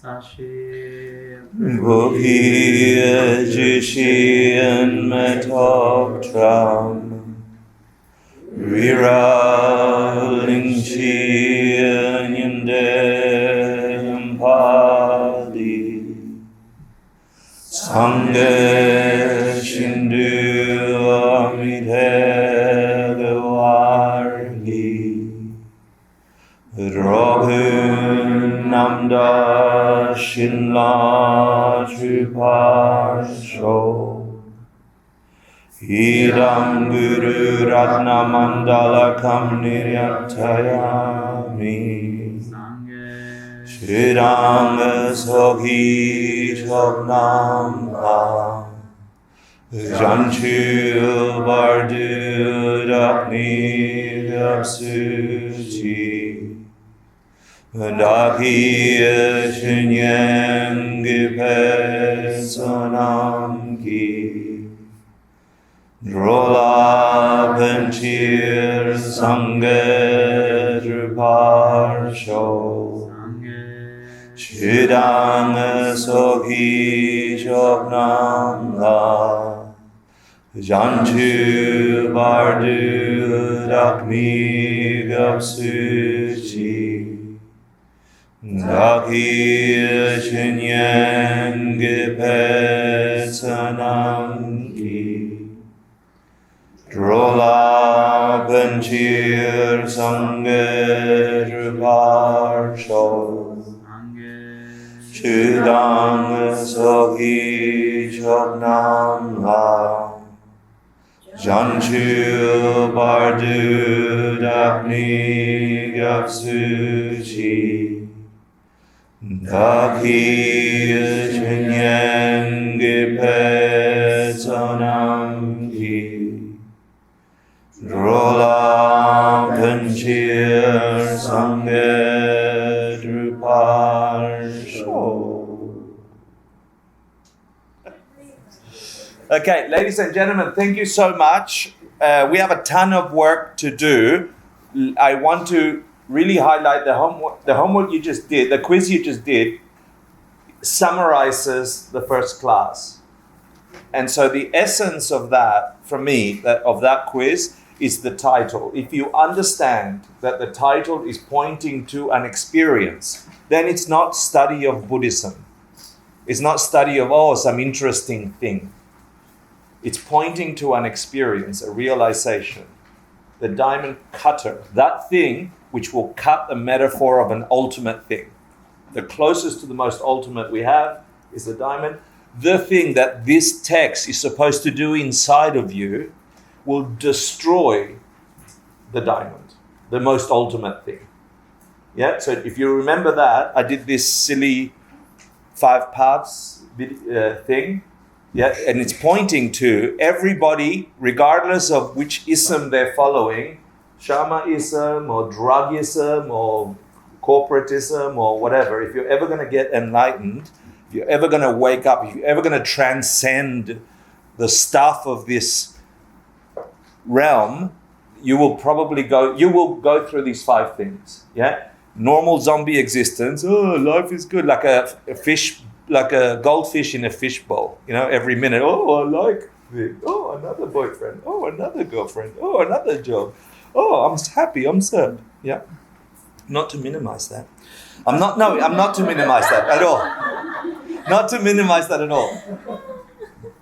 Bukhi Jishian Metok Tram Riraling Chian Yandem Padi Sangye Shindu Amite Gawargi Rohun Namda Shinla Triparsho Idam Guru Ratna Mandala Kam Niryatayami Shiranga Soghi Choknam La Janchu Bardu Dakni Yapsuchi Daki Shinyen Gipe Sonam Ki Drola Benchir Sange Druparsho Shidang Soghi Choknam La Janchu Bardu Dakmi Gapsuchi Daki Shinyen Gipe Sanam Ki Drola Benchir Sange Druparsho Chudang Soghi Choknam La Janchu Bardu Dakni Gapsuchi Daki Shinyen Gipe Sonam Ki Drola Benchir Sange Druparsho. Okay, ladies and gentlemen, thank you so much. We have a ton of work to do. I want to really highlight the homework you just did, the quiz you just did, summarizes the first class. And so the essence of that, for me, of that quiz, is the title. If you understand that the title is pointing to an experience, then it's not study of Buddhism. It's not study of, some interesting thing. It's pointing to an experience, a realization. The diamond cutter, that thing which will cut the metaphor of an ultimate thing. The closest to the most ultimate we have is the diamond. The thing that this text is supposed to do inside of you will destroy the diamond, the most ultimate thing. Yeah, so if you remember that, I did this silly 5 parts thing. Yeah, and it's pointing to everybody, regardless of which ism they're following, Shamaism or drugism or corporatism or whatever. If you're ever going to get enlightened, if you're ever going to wake up, if you're ever going to transcend the stuff of this realm, you will go through these 5 things. Yeah, normal zombie existence. Life is good, like a fish. Like a goldfish in a fishbowl, every minute. I like this. Another boyfriend. Another girlfriend. Another job. I'm happy. I'm sad. Yeah. Not to minimize that. I'm not to minimize that at all. Not to minimize that at all.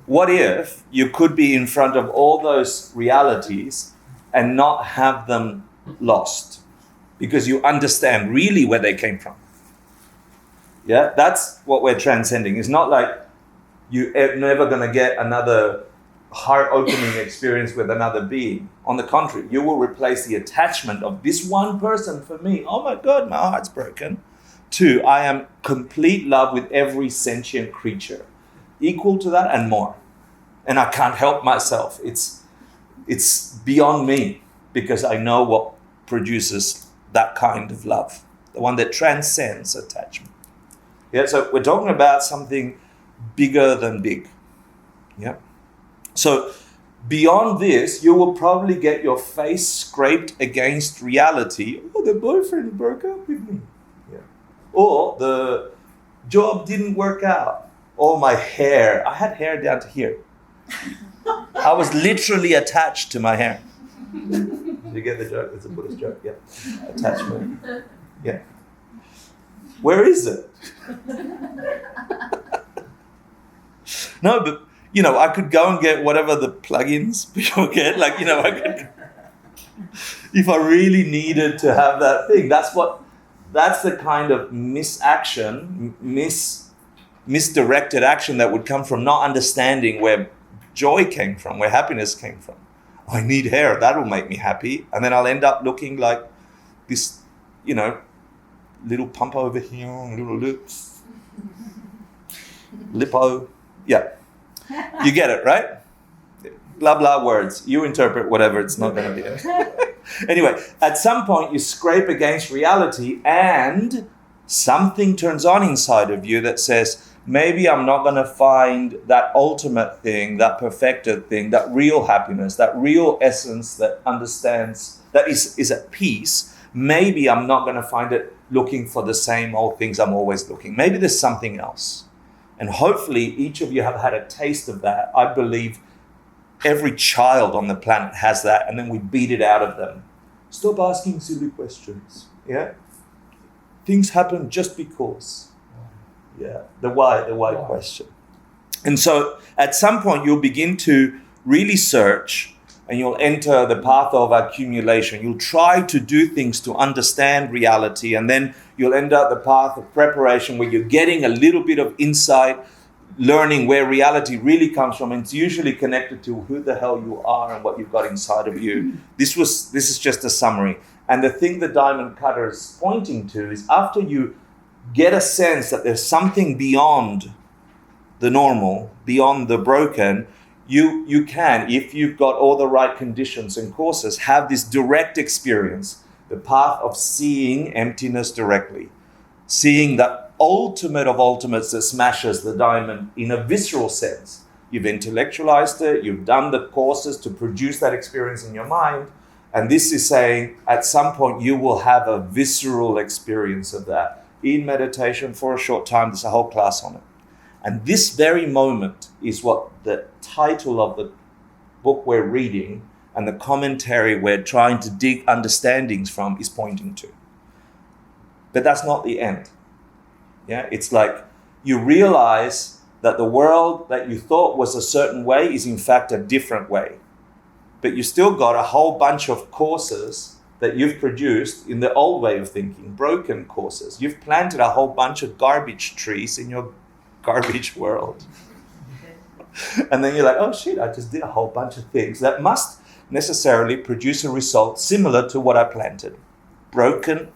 What if you could be in front of all those realities and not have them lost? Because you understand really where they came from. Yeah, that's what we're transcending. It's not like you're never going to get another heart-opening experience with another being. On the contrary, you will replace the attachment of this one person for me. Oh my God, my heart's broken. To, I am complete love with every sentient creature. Equal to that and more. And I can't help myself. It's beyond me because I know what produces that kind of love. The one that transcends attachment. Yeah, so we're talking about something bigger than big. Yeah. So beyond this, you will probably get your face scraped against reality. The boyfriend broke up with me. Yeah. Or job didn't work out. Or my hair. I had hair down to here. I was literally attached to my hair. Did you get the joke? It's a Buddhist joke, yeah. Attachment. Yeah. Where is it? No, but, I could go and get whatever the plugins people get. I could, if I really needed to have that thing, that's the kind of misdirected action that would come from not understanding where joy came from, where happiness came from. I need hair, that'll make me happy. And then I'll end up looking like this, little pump over here, little lips, lipo. Yeah. You get it, right? Blah, blah words. You interpret whatever, it's not going to be it. Anyway, at some point you scrape against reality and something turns on inside of you that says, maybe I'm not going to find that ultimate thing, that perfected thing, that real happiness, that real essence that understands, that is at peace. Maybe I'm not going to find it looking for the same old things I'm always looking. Maybe there's something else. And hopefully each of you have had a taste of that. I believe every child on the planet has that, and then we beat it out of them. Stop asking silly questions. Yeah? Things happen just because. Yeah, the why question. And so at some point you'll begin to really search and you'll enter the path of accumulation. You'll try to do things to understand reality, and then you'll end up the path of preparation where you're getting a little bit of insight, learning where reality really comes from, and it's usually connected to who the hell you are and what you've got inside of you. This is just a summary. And the thing the Diamond Cutter is pointing to is after you get a sense that there's something beyond the normal, beyond the broken, you can, if you've got all the right conditions and courses, have this direct experience, the path of seeing emptiness directly, seeing the ultimate of ultimates that smashes the diamond in a visceral sense. You've intellectualized it, you've done the courses to produce that experience in your mind, and this is saying at some point you will have a visceral experience of that. In meditation for a short time, there's a whole class on it. And this very moment is what the title of the book we're reading and the commentary we're trying to dig understandings from is pointing to. But that's not the end. Yeah, it's like you realize that the world that you thought was a certain way is in fact a different way. But you still got a whole bunch of courses that you've produced in the old way of thinking, broken courses. You've planted a whole bunch of garbage trees in your garbage world. And then you're like, oh shit, I just did a whole bunch of things that must necessarily produce a result similar to what I planted. Broken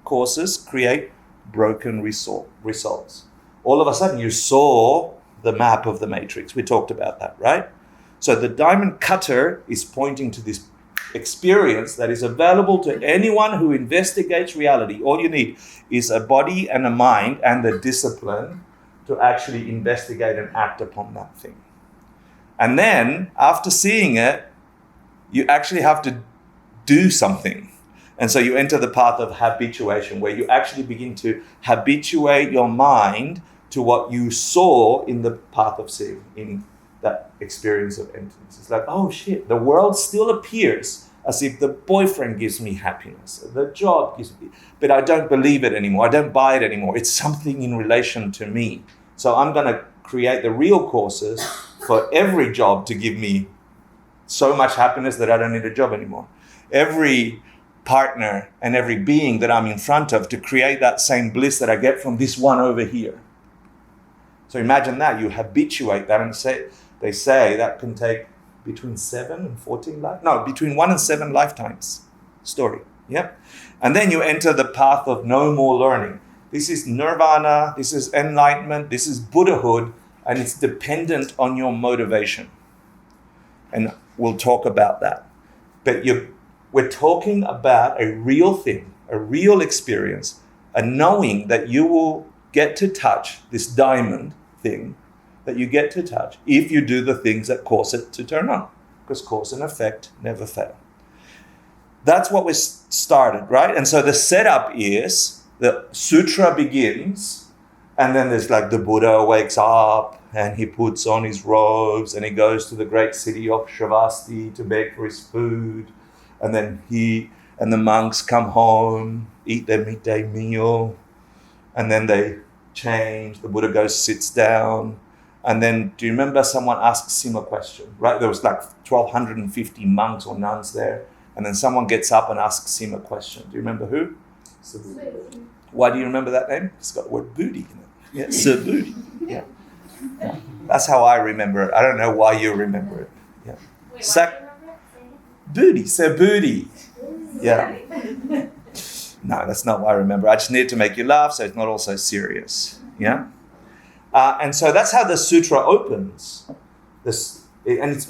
courses create broken results. All of a sudden you saw the map of the matrix. We talked about that, right? So the Diamond Cutter is pointing to this experience that is available to anyone who investigates reality. All you need is a body and a mind and the discipline to actually investigate and act upon that thing. And then after seeing it, you actually have to do something. And so you enter the path of habituation, where you actually begin to habituate your mind to what you saw in the path of seeing, in that experience of emptiness. It's like, oh shit, the world still appears as if the boyfriend gives me happiness, the job gives me, but I don't believe it anymore. I don't buy it anymore. It's something in relation to me. So I'm going to create the real courses for every job to give me so much happiness that I don't need a job anymore. Every partner and every being that I'm in front of to create that same bliss that I get from this one over here. So imagine that, you habituate that, and they say that can take between 7 and 14 between 1 and 7 lifetimes story. Yep. And then you enter the path of no more learning. This is nirvana, this is enlightenment, this is Buddhahood, and it's dependent on your motivation. And we'll talk about that. But we're talking about a real thing, a real experience, a knowing that you will get to touch this diamond thing, that you get to touch if you do the things that cause it to turn on, because cause and effect never fail. That's what we started, right? And so the setup is the sutra begins, And then there's like the Buddha wakes up and he puts on his robes and he goes to the great city of Shravasti to beg for his food. And then he and the monks come home, eat their midday meal, and then they change. The Buddha goes, sits down. And then, do you remember someone asks him a question, right? There was like 1,250 monks or nuns there. And then someone gets up and asks him a question. Do you remember who? Why do you remember that name? It's got the word Booty in it. Yeah, Sir Booty. Yeah. That's how I remember it. I don't know why you remember it. Yeah. Wait, why do you remember it? Booty, Sir Booty. Yeah. No, that's not why I remember. I just need to make you laugh, so it's not all so serious. Yeah. And so that's how the sutra opens.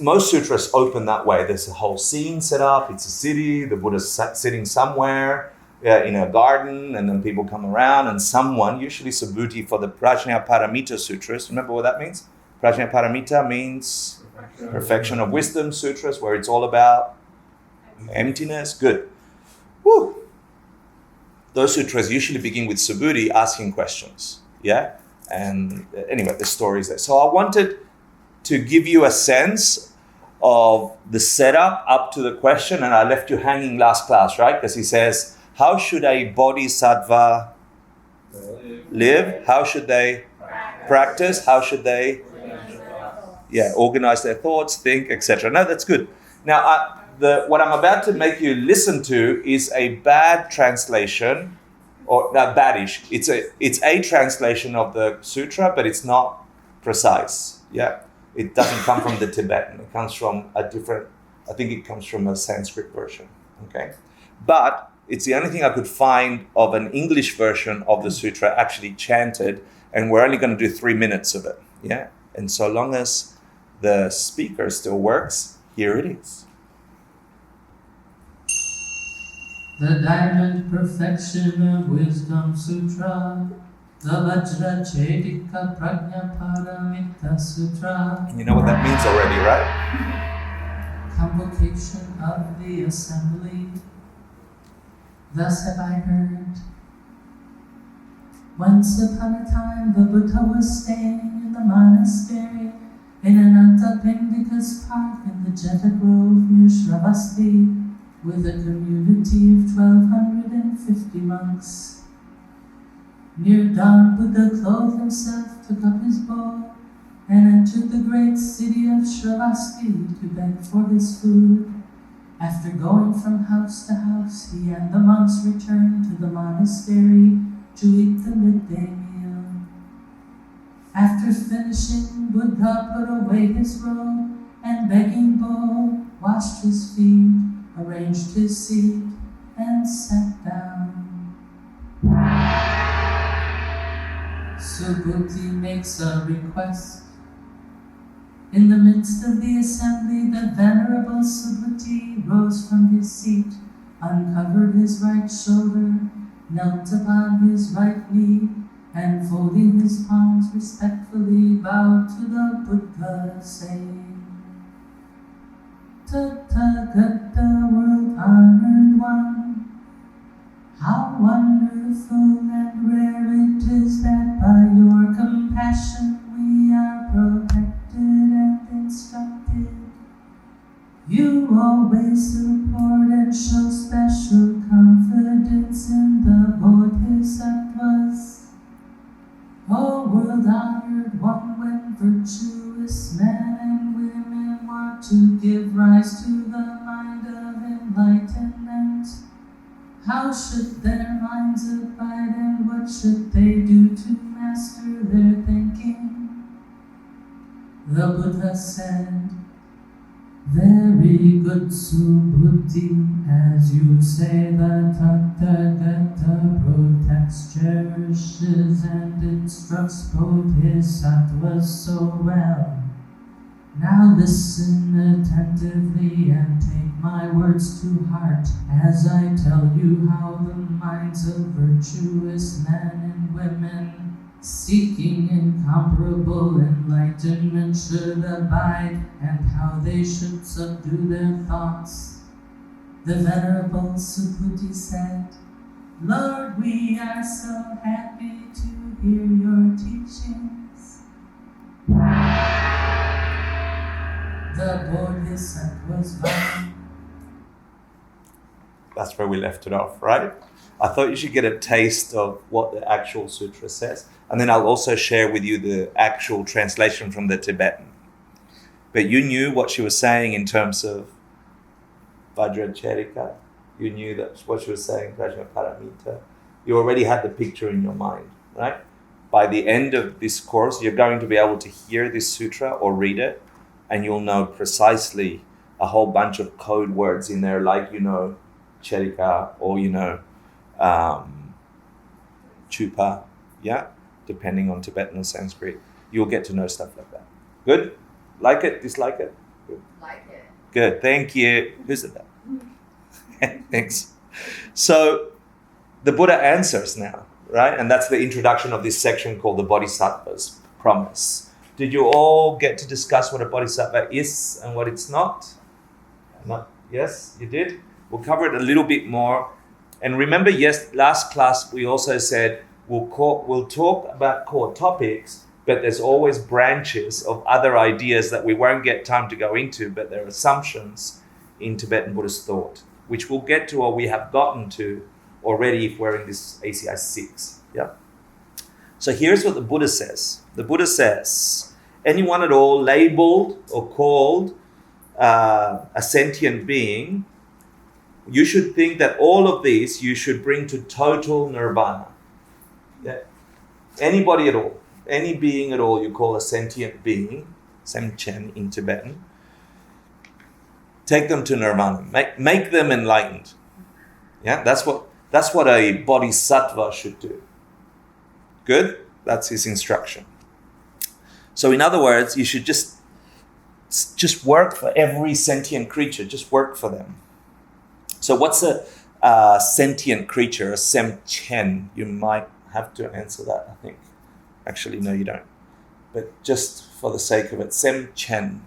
Most sutras open that way. There's a whole scene set up. It's a city. The Buddha's sitting somewhere in a garden, and then people come around, and someone, usually Subhuti for the Prajnaparamita Sutras. Remember what that means? Prajnaparamita means perfection of wisdom sutras, where it's all about emptiness. Good. Woo. Those sutras usually begin with Subhuti asking questions. Yeah? And anyway, the story is there. So I wanted to give you a sense of the setup up to the question, and I left you hanging last class, right? Because he says, how should a bodhisattva live? How should they practice? How should they organize their thoughts, think, etc.? No, that's good. Now, what I'm about to make you listen to is a bad translation, or not badish. It's a translation of the sutra, but it's not precise. Yeah, it doesn't come from the Tibetan. It comes from I think it comes from a Sanskrit version. Okay, but it's the only thing I could find of an English version of the sutra actually chanted, and we're only going to do 3 minutes of it. Yeah, and so long as the speaker still works, here it is. The Diamond Perfection of Wisdom Sutra, the Vajrachedika Prajnaparamita Sutra. You know what that means already, right? Convocation of the assembly. Thus have I heard. Once upon a time, the Buddha was staying in the monastery in Anantapindika's park in the Jeta Grove near Shravasti, with a community of 1,250 monks. Near dawn, Buddha clothed himself, took up his bow, and entered the great city of Shravasti to beg for his food. After going from house to house, he and the monks returned to the monastery to eat the midday meal. After finishing, Buddha put away his robe and, begging bow, washed his feet, arranged his seat, and sat down. Subhuti makes a request. In the midst of the assembly, the Venerable Subhuti rose from his seat, uncovered his right shoulder, knelt upon his right knee, and folding his palms respectfully bowed to the Buddha, saying, Tathagata, world-honored one, how wonderful and rare it is that by your compassion we are protected and instructed. You always support and show special confidence in the Bodhisattvas. O world-honored one, when virtuous men and women want to give rise to the mind of enlightenment, how should their minds abide, and what should they do to master their thinking? The Buddha said, very good, Subhuti, as you say, the Tathagata protects, cherishes, and instructs Bodhisattvas so well. Now listen attentively and take my words to heart as I tell you how the minds of virtuous men and women seeking incomparable enlightenment should abide, and how they should subdue their thoughts. The Venerable Subhuti said, Lord, we are so happy to hear your teachings. The Bodhisattva's vow. That's where we left it off, right? I thought you should get a taste of what the actual sutra says. And then I'll also share with you the actual translation from the Tibetan. But you knew what she was saying in terms of Vajrachedika. You knew that's what she was saying, Paramita. You already had the picture in your mind, right? By the end of this course, you're going to be able to hear this sutra or read it, and you'll know precisely a whole bunch of code words in there, like, Chedika, or, Chupa, yeah? Depending on Tibetan or Sanskrit. You'll get to know stuff like that. Good? Like it? Dislike it? Good. Like it. Good, thank you. Who said that? Thanks. So the Buddha answers now, right? And that's the introduction of this section called the Bodhisattva's Promise. Did you all get to discuss what a Bodhisattva is and what it's not? Not? Yes, you did? We'll cover it a little bit more. And remember, yes, last class we also said we'll talk about core topics, but there's always branches of other ideas that we won't get time to go into, but they're assumptions in Tibetan Buddhist thought, which we'll get to, or we have gotten to already if we're in this ACI 6. Yeah. So here's what the Buddha says. The Buddha says, anyone at all labeled or called a sentient being, you should think that all of these you should bring to total nirvana. Yeah. Anybody at all, any being at all you call a sentient being, Sem Chen in Tibetan, take them to nirvana. Make them enlightened. Yeah, that's what a bodhisattva should do. Good? That's his instruction. So in other words, you should just work for every sentient creature. Just work for them. So what's a sentient creature, a Sem Chen? You might have to answer that, I think. Actually, no, you don't. But just for the sake of it, Sem Chen.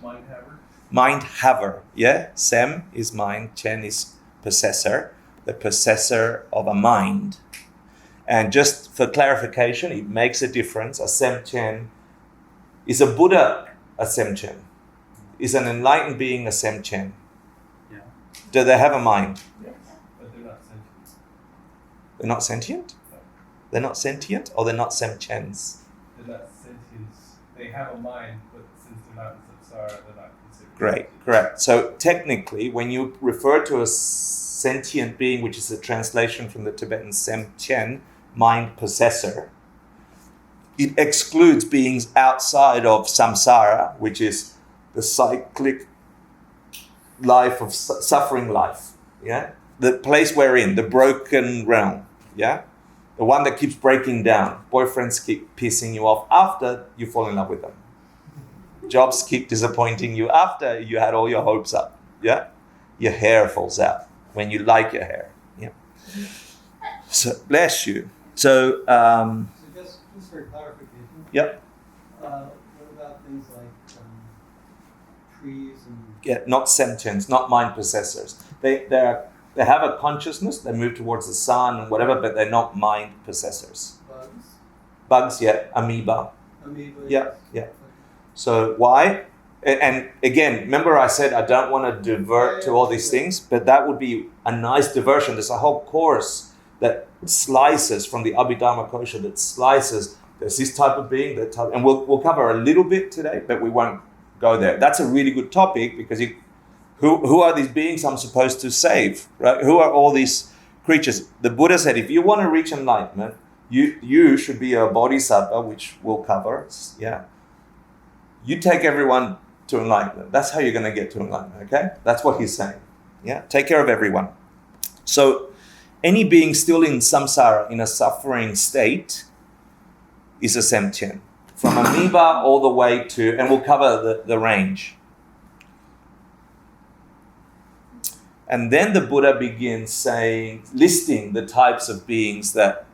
Mind haver. Mind haver, yeah? Sem is mind, Chen is possessor, the possessor of a mind. And just for clarification, it makes a difference. A Sem Chen is a Buddha, a Sem Chen. Is an enlightened being a Sem Chen? Yeah. Do they have a mind? Yes. But they're not sentient. They're not sentient? No. They're not sentient, or they're not Sem Chens? They're not sentient. They have a mind, but since they're not in samsara, they're not considered. Great, sentient. correct. So technically, when you refer to a sentient being, which is a translation from the Tibetan Sem Chen, mind possessor, it excludes beings outside of samsara, which is the cyclic life of suffering life, yeah? The place we're in, the broken realm, yeah? The one that keeps breaking down. Boyfriends keep pissing you off after you fall in love with them. Jobs keep disappointing you after you had all your hopes up, yeah? Your hair falls out when you like your hair, yeah? So, bless you. So, So just for clarification. Yep. What about things like trees and Yeah, not sentients, not mind possessors. They have a consciousness. They move towards the sun and whatever, but they're not mind possessors. bugs? Bugs, yeah, amoeba. Amoeba? Yeah, yeah. So why? And again, remember I said I don't want to divert to all these things, but that would be a nice diversion. There's a whole course that slices from the Abhidharma Kosha that slices. There's this type of being, that type, and we'll cover a little bit today, but we won't go there. That's a really good topic because who are these beings I'm supposed to save, right? Who are all these creatures? The Buddha said, if you want to reach enlightenment, you should be a bodhisattva, which we'll cover, yeah. You take everyone to enlightenment. That's how you're going to get to enlightenment, okay? That's what he's saying, yeah? Take care of everyone. So any being still in samsara, in a suffering state, is a Sem Chen. From amoeba all the way to, and we'll cover the range. And then the Buddha begins listing the types of beings that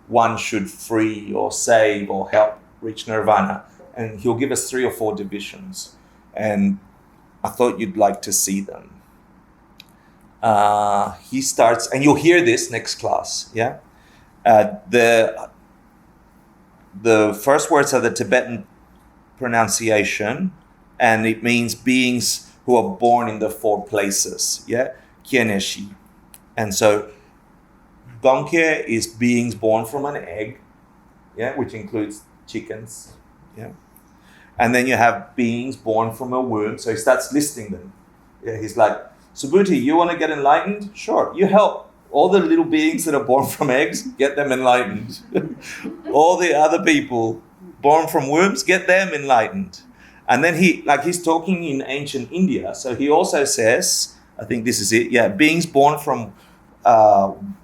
one should free or save or help reach nirvana. And he'll give us 3 or 4 divisions. And I thought you'd like to see them. He starts, and you'll hear this next class, yeah? the first words are the Tibetan pronunciation, and it means beings who are born in the four places. Yeah, Kyeneshi. And so Gong Kye is beings born from an egg, yeah, which includes chickens. Yeah. And then you have beings born from a womb. So he starts listing them. Yeah, he's like, Subhuti, you want to get enlightened? Sure, you help all the little beings that are born from eggs, get them enlightened. All the other people born from wombs, get them enlightened. And then he's talking in ancient India. So he also says, I think this is it, yeah, beings born from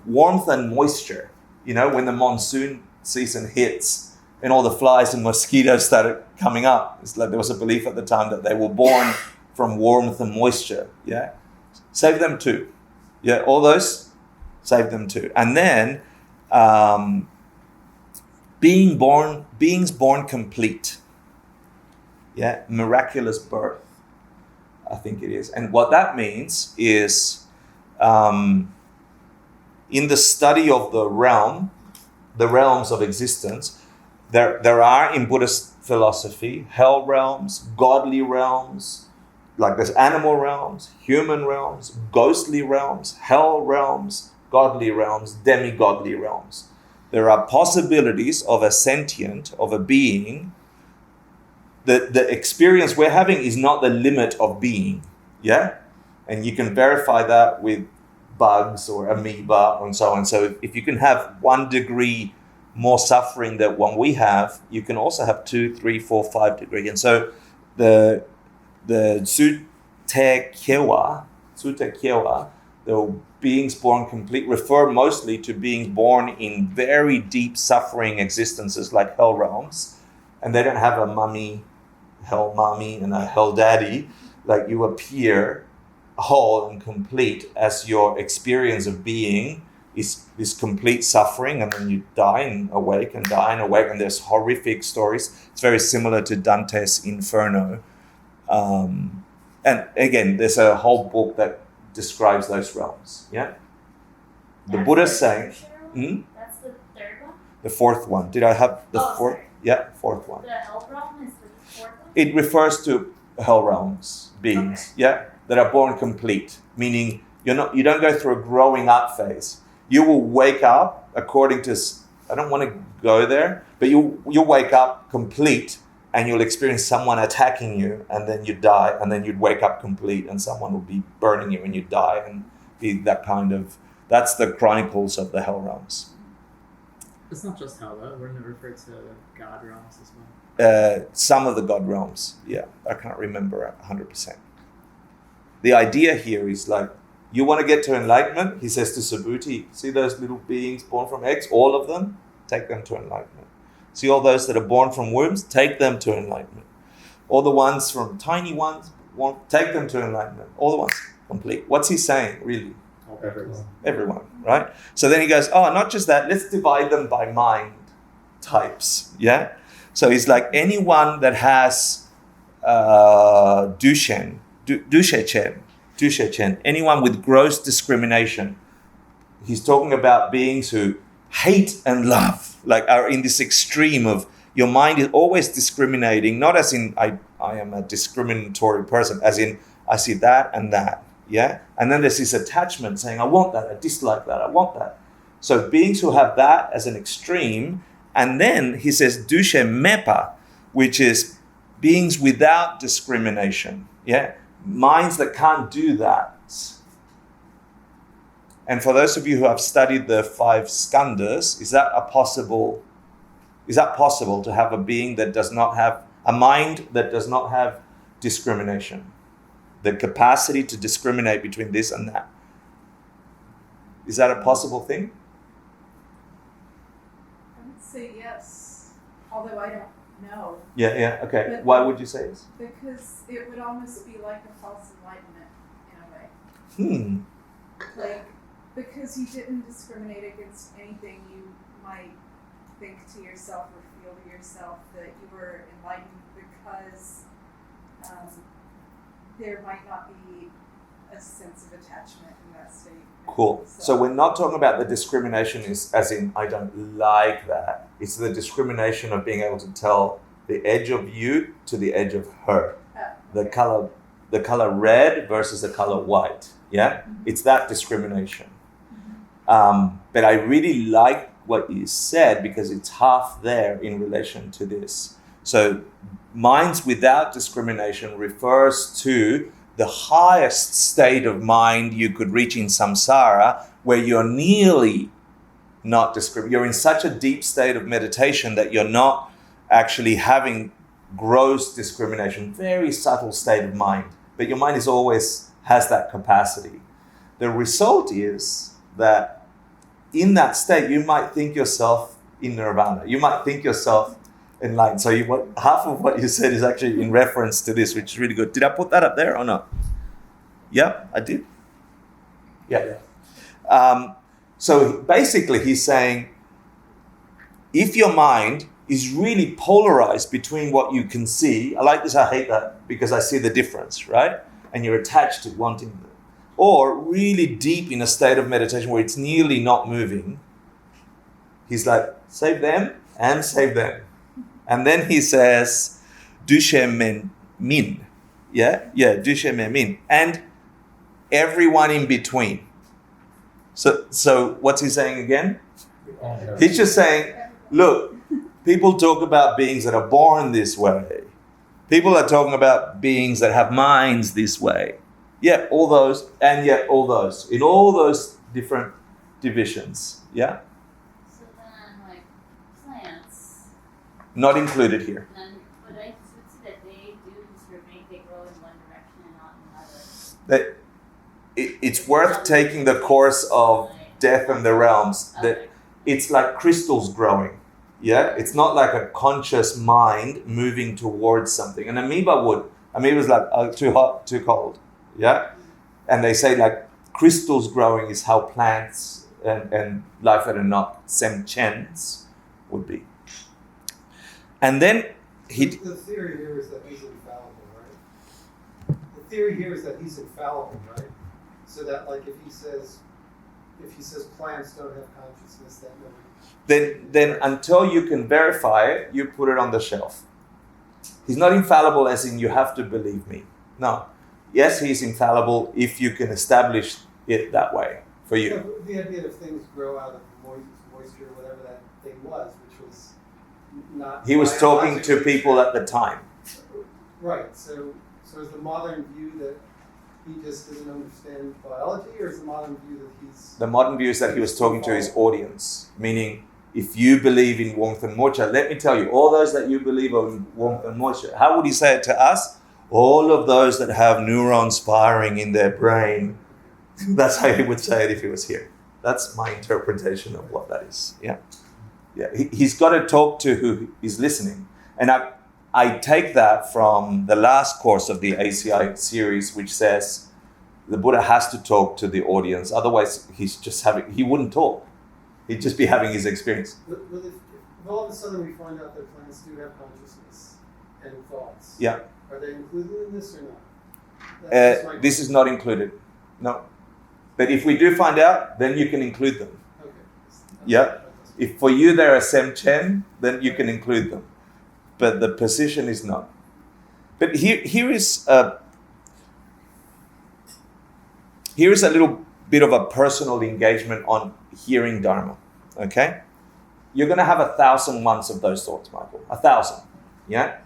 warmth and moisture. You know, when the monsoon season hits and all the flies and mosquitoes started coming up. It's like there was a belief at the time that they were born from warmth and moisture. Yeah, save them too. Yeah, all those, save them too. And then beings born complete. Yeah, miraculous birth, I think it is. And what that means is in the study of the realms of existence, there are in Buddhist philosophy hell realms, godly realms, like there's animal realms, human realms, ghostly realms, hell realms, godly realms, demi-godly realms. There are possibilities of a sentient, of a being. The experience we're having is not the limit of being, yeah? And you can verify that with bugs or amoeba and so on. So if you can have 1 degree more suffering than what we have, you can also have 2, 3, 4, 5 degree. And so the Sute Kyewa, the beings born complete, refer mostly to beings born in very deep suffering existences like hell realms. And they don't have a mummy, hell mommy and a hell daddy. Like you appear whole and complete as your experience of being is this complete suffering, and then you die and awake and die and awake, and there's horrific stories. It's very similar to Dante's Inferno. And again, there's a whole book that describes those realms. Yeah, the Buddha's saying, That's the third one? the fourth one. Did I have the fourth? Sorry. Yeah, fourth one. The hell realm is the fourth one? It refers to hell realms, beings, yeah, that are born complete, meaning you don't go through a growing up phase. You will wake up according to, I don't want to go there, but you'll wake up complete, and you'll experience someone attacking you, and then you die, and then you'd wake up complete, and someone will be burning you, and you die, and be that kind of. That's the chronicles of the hell realms. It's not just hell, though. Wouldn't it refer to God realms as well? Some of the God realms, yeah. I can't remember 100%. The idea here is like, you want to get to enlightenment? He says to Subhuti, see those little beings born from eggs? All of them? Take them to enlightenment. See all those that are born from wombs? Take them to enlightenment. All the ones from tiny ones, take them to enlightenment. All the ones complete. What's he saying, really? Everyone, right? So then he goes, oh, not just that, let's divide them by mind types, yeah? So he's like, anyone that has DUSHE CHEN, anyone with gross discrimination. He's talking about beings who hate and love, like are in this extreme of your mind is always discriminating, not as in I am a discriminatory person, as in I see that and that. Yeah, and then there's this attachment saying, I want that, I dislike that, I want that. So beings who have that as an extreme, and then he says DUSHE MEPA, which is beings without discrimination. Yeah, minds that can't do that. And for those of you who have studied the 5 skandhas, is that possible to have a being that does not have a mind that does not have discrimination? The capacity to discriminate between this and that. Is that a possible thing? I would say yes, although I don't know. Yeah, okay. But why would you say yes? Because it would almost be like a false enlightenment in a way. Like, because you didn't discriminate against anything, you might think to yourself or feel to yourself that you were enlightened because there might not be a sense of attachment in that state. Cool. So we're not talking about the discrimination as in I don't like that. It's the discrimination of being able to tell the edge of you to the edge of her. The color red versus the color white. Yeah? It's that discrimination. But I really like what you said because it's half there in relation to this. So minds without discrimination refers to the highest state of mind you could reach in samsara, where you're nearly not you're in such a deep state of meditation that you're not actually having gross discrimination, very subtle state of mind, but your mind is always has that capacity. The result is that in that state you might think yourself in nirvana, you might think yourself enlightened. So half of what you said is actually in reference to this, which is really good. Did I put that up there or not? Yeah, I did. Yeah. So basically he's saying, if your mind is really polarized between what you can see, I like this, I hate that, because I see the difference, right? And you're attached to wanting them. Or really deep in a state of meditation where it's nearly not moving, he's like, save them and save them. And then he says, DUSHE MEN. Yeah, DUSHE MEN. And everyone in between. So what's he saying again? He's just saying, look, people talk about beings that are born this way. People are talking about beings that have minds this way. Yeah, all those, and yet all those. In all those different divisions. Yeah? So then, like, plants. Not included here. But I would say that they do discriminate, they grow in one direction and not in another. It's worth taking the course of Death and the Realms. That it's like crystals growing. Yeah? It's not like a conscious mind moving towards something. An amoeba would. Amoeba's like, too hot, too cold. Yeah? And they say like crystals growing is how plants and life that are not semchens would be. And then The theory here is that he's infallible, right? The theory here is that he's infallible, right? So that like if he says plants don't have consciousness, that nobody. Then until you can verify it, you put it on the shelf. He's not infallible as in you have to believe me. No. Yes, he's infallible if you can establish it that way for you. Yeah, the idea of things grow out of moisture, whatever that thing was, which was not. He was talking to people at the time. Right. So is the modern view that he just doesn't understand biology, or is the modern view that he's... The modern view is that he was talking to his audience, meaning if you believe in warmth and moisture, let me tell you, all those that you believe in warmth and moisture, how would he say it to us? All of those that have neurons firing in their brain. That's how he would say it if he was here. That's my interpretation of what that is. Yeah. He's got to talk to who is listening. And I take that from the last course of the ACI series, which says the Buddha has to talk to the audience. Otherwise, he wouldn't talk. He'd just be having his experience. But if all of a sudden we find out that plants do have consciousness and thoughts, Yeah. Are they included in this or not? This is not included. No. But if we do find out, then you can include them. Okay. Yeah. If for you they're a semchen, then you can include them. But the position is not. But here is a little bit of a personal engagement on hearing Dharma. Okay? You're going to have 1,000 months of those thoughts, Michael. 1,000. Yeah?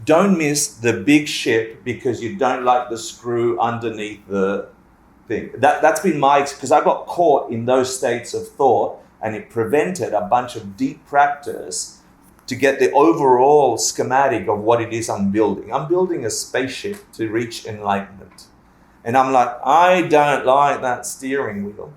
Don't miss the big ship because you don't like the screw underneath the thing. That's been my experience, because I got caught in those states of thought and it prevented a bunch of deep practice to get the overall schematic of what it is I'm building. I'm building a spaceship to reach enlightenment. And I'm like, I don't like that steering wheel.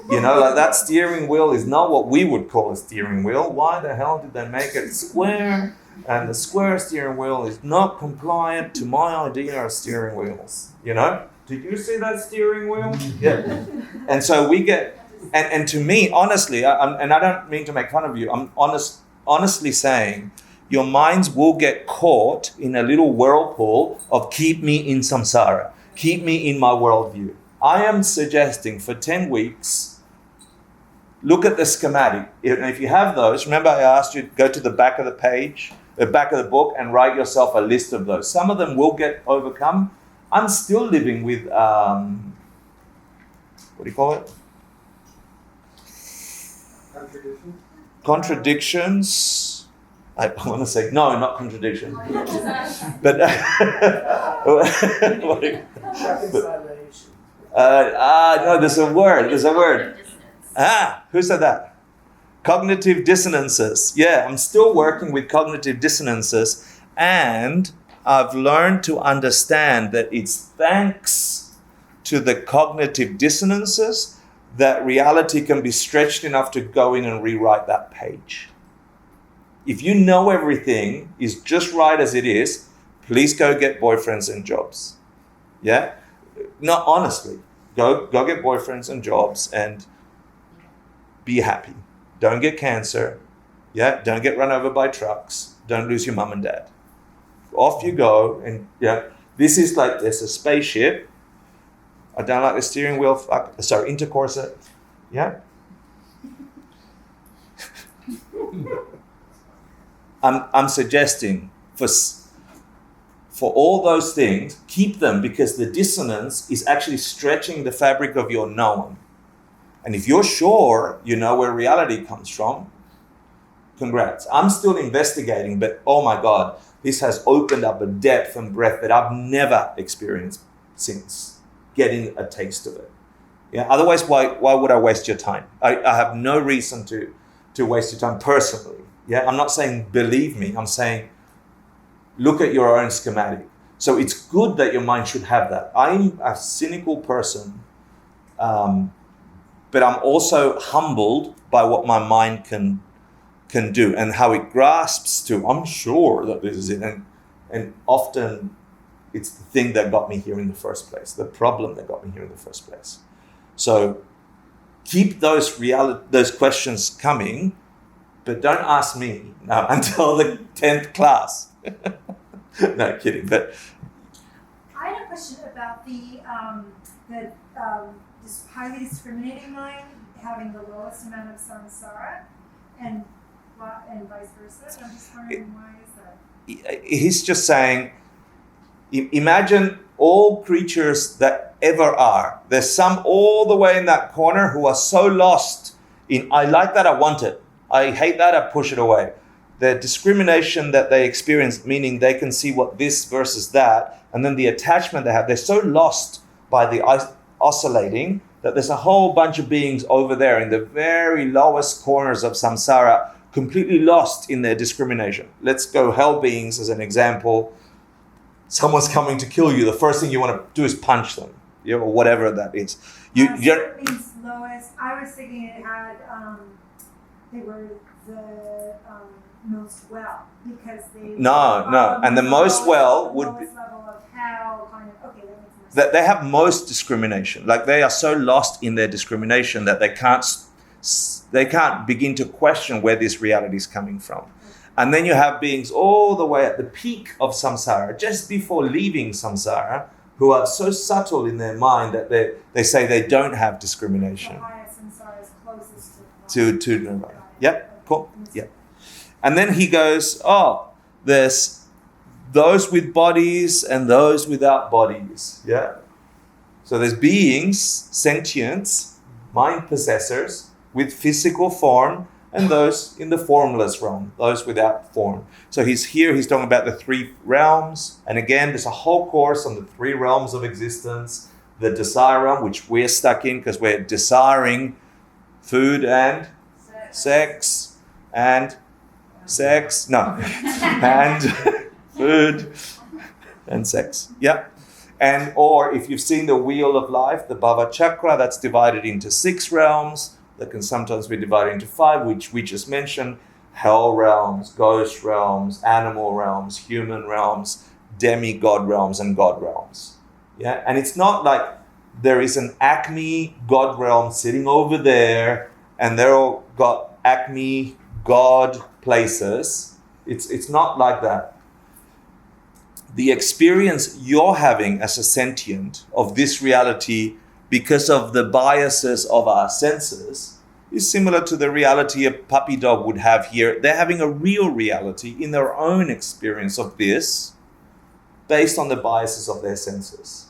You know, like that steering wheel is not what we would call a steering wheel. Why the hell did they make it square? And the square steering wheel is not compliant to my idea of steering wheels. You know? Did you see that steering wheel? Yeah. And so we get, and to me, honestly, and I don't mean to make fun of you, I'm honestly saying, your minds will get caught in a little whirlpool of keep me in samsara. Keep me in my worldview. I am suggesting for 10 weeks, look at the schematic. If you have those, remember I asked you to go to the back of the page, the back of the book, and write yourself a list of those. Some of them will get overcome. I'm still living with, what do you call it? Contradictions. I want to say, no, not contradiction. But, no, there's a word. Who said that? Cognitive dissonances. Yeah, I'm still working with cognitive dissonances, and I've learned to understand that it's thanks to the cognitive dissonances that reality can be stretched enough to go in and rewrite that page. If you know everything is just right as it is, please go get boyfriends and jobs. Yeah? No, honestly, go get boyfriends and jobs and be happy. Don't get cancer. Yeah? Don't get run over by trucks. Don't lose your mum and dad. Off you go. And yeah, this is like, there's a spaceship. I don't like the steering wheel. Intercourse. Yeah? I'm suggesting for all those things, keep them, because the dissonance is actually stretching the fabric of your knowing. And if you're sure you know where reality comes from, congrats. I'm still investigating, but oh my God, this has opened up a depth and breadth that I've never experienced since getting a taste of it. Yeah. Otherwise, why would I waste your time? I have no reason to waste your time personally. Yeah. I'm not saying believe me. I'm saying look at your own schematic. So it's good that your mind should have that. I'm a cynical person, but I'm also humbled by what my mind can do and how it grasps to, I'm sure that this is it. And often it's the thing that got me here in the first place, the problem that got me here in the first place. So keep those questions coming, but don't ask me until the 10th class. No, kidding. But I had a question about the this highly discriminating mind having the lowest amount of samsara, and vice versa. I'm just wondering, why is that? He's just saying, imagine all creatures that ever are. There's some all the way in that corner who are so lost in, I like that, I want it. I hate that, I push it away. The discrimination that they experience, meaning they can see what this versus that, and then the attachment they have, they're so lost by the oscillating that there's a whole bunch of beings over there in the very lowest corners of samsara, completely lost in their discrimination. Let's go hell beings as an example. Someone's coming to kill you. The first thing you want to do is punch them, or whatever that is. So it means lowest. I was thinking it had, they were the most well, because they... No. And the most well would be... lowest level of hell, kind of, okay, that makes more sense. They have most discrimination. Like they are so lost in their discrimination that they can't begin to question where this reality is coming from. And then you have beings all the way at the peak of samsara, just before leaving samsara, who are so subtle in their mind that they say they don't have discrimination. The highest samsara is closest to nirvana. Yep, cool. Yep. And then he goes, there's those with bodies and those without bodies. Yeah. So there's beings, sentients, mind possessors with physical form, and those in the formless realm, those without form. So he's talking about the 3 realms. And again, there's a whole course on the 3 realms of existence. The desire realm, which we're stuck in because we're desiring food and sex and sex. No. And food and sex. Yeah. And or if you've seen the wheel of life, the Bhava chakra, that's divided into 6 realms. That can sometimes be divided into 5, which we just mentioned: hell realms, ghost realms, animal realms, human realms, demigod realms, and god realms. Yeah, and it's not like there is an acme god realm sitting over there, and they're all got acme god places. It's not like that. the experience you're having as a sentient of this reality because of the biases of our senses is similar to the reality a puppy dog would have here. They're having a real reality in their own experience of this based on the biases of their senses.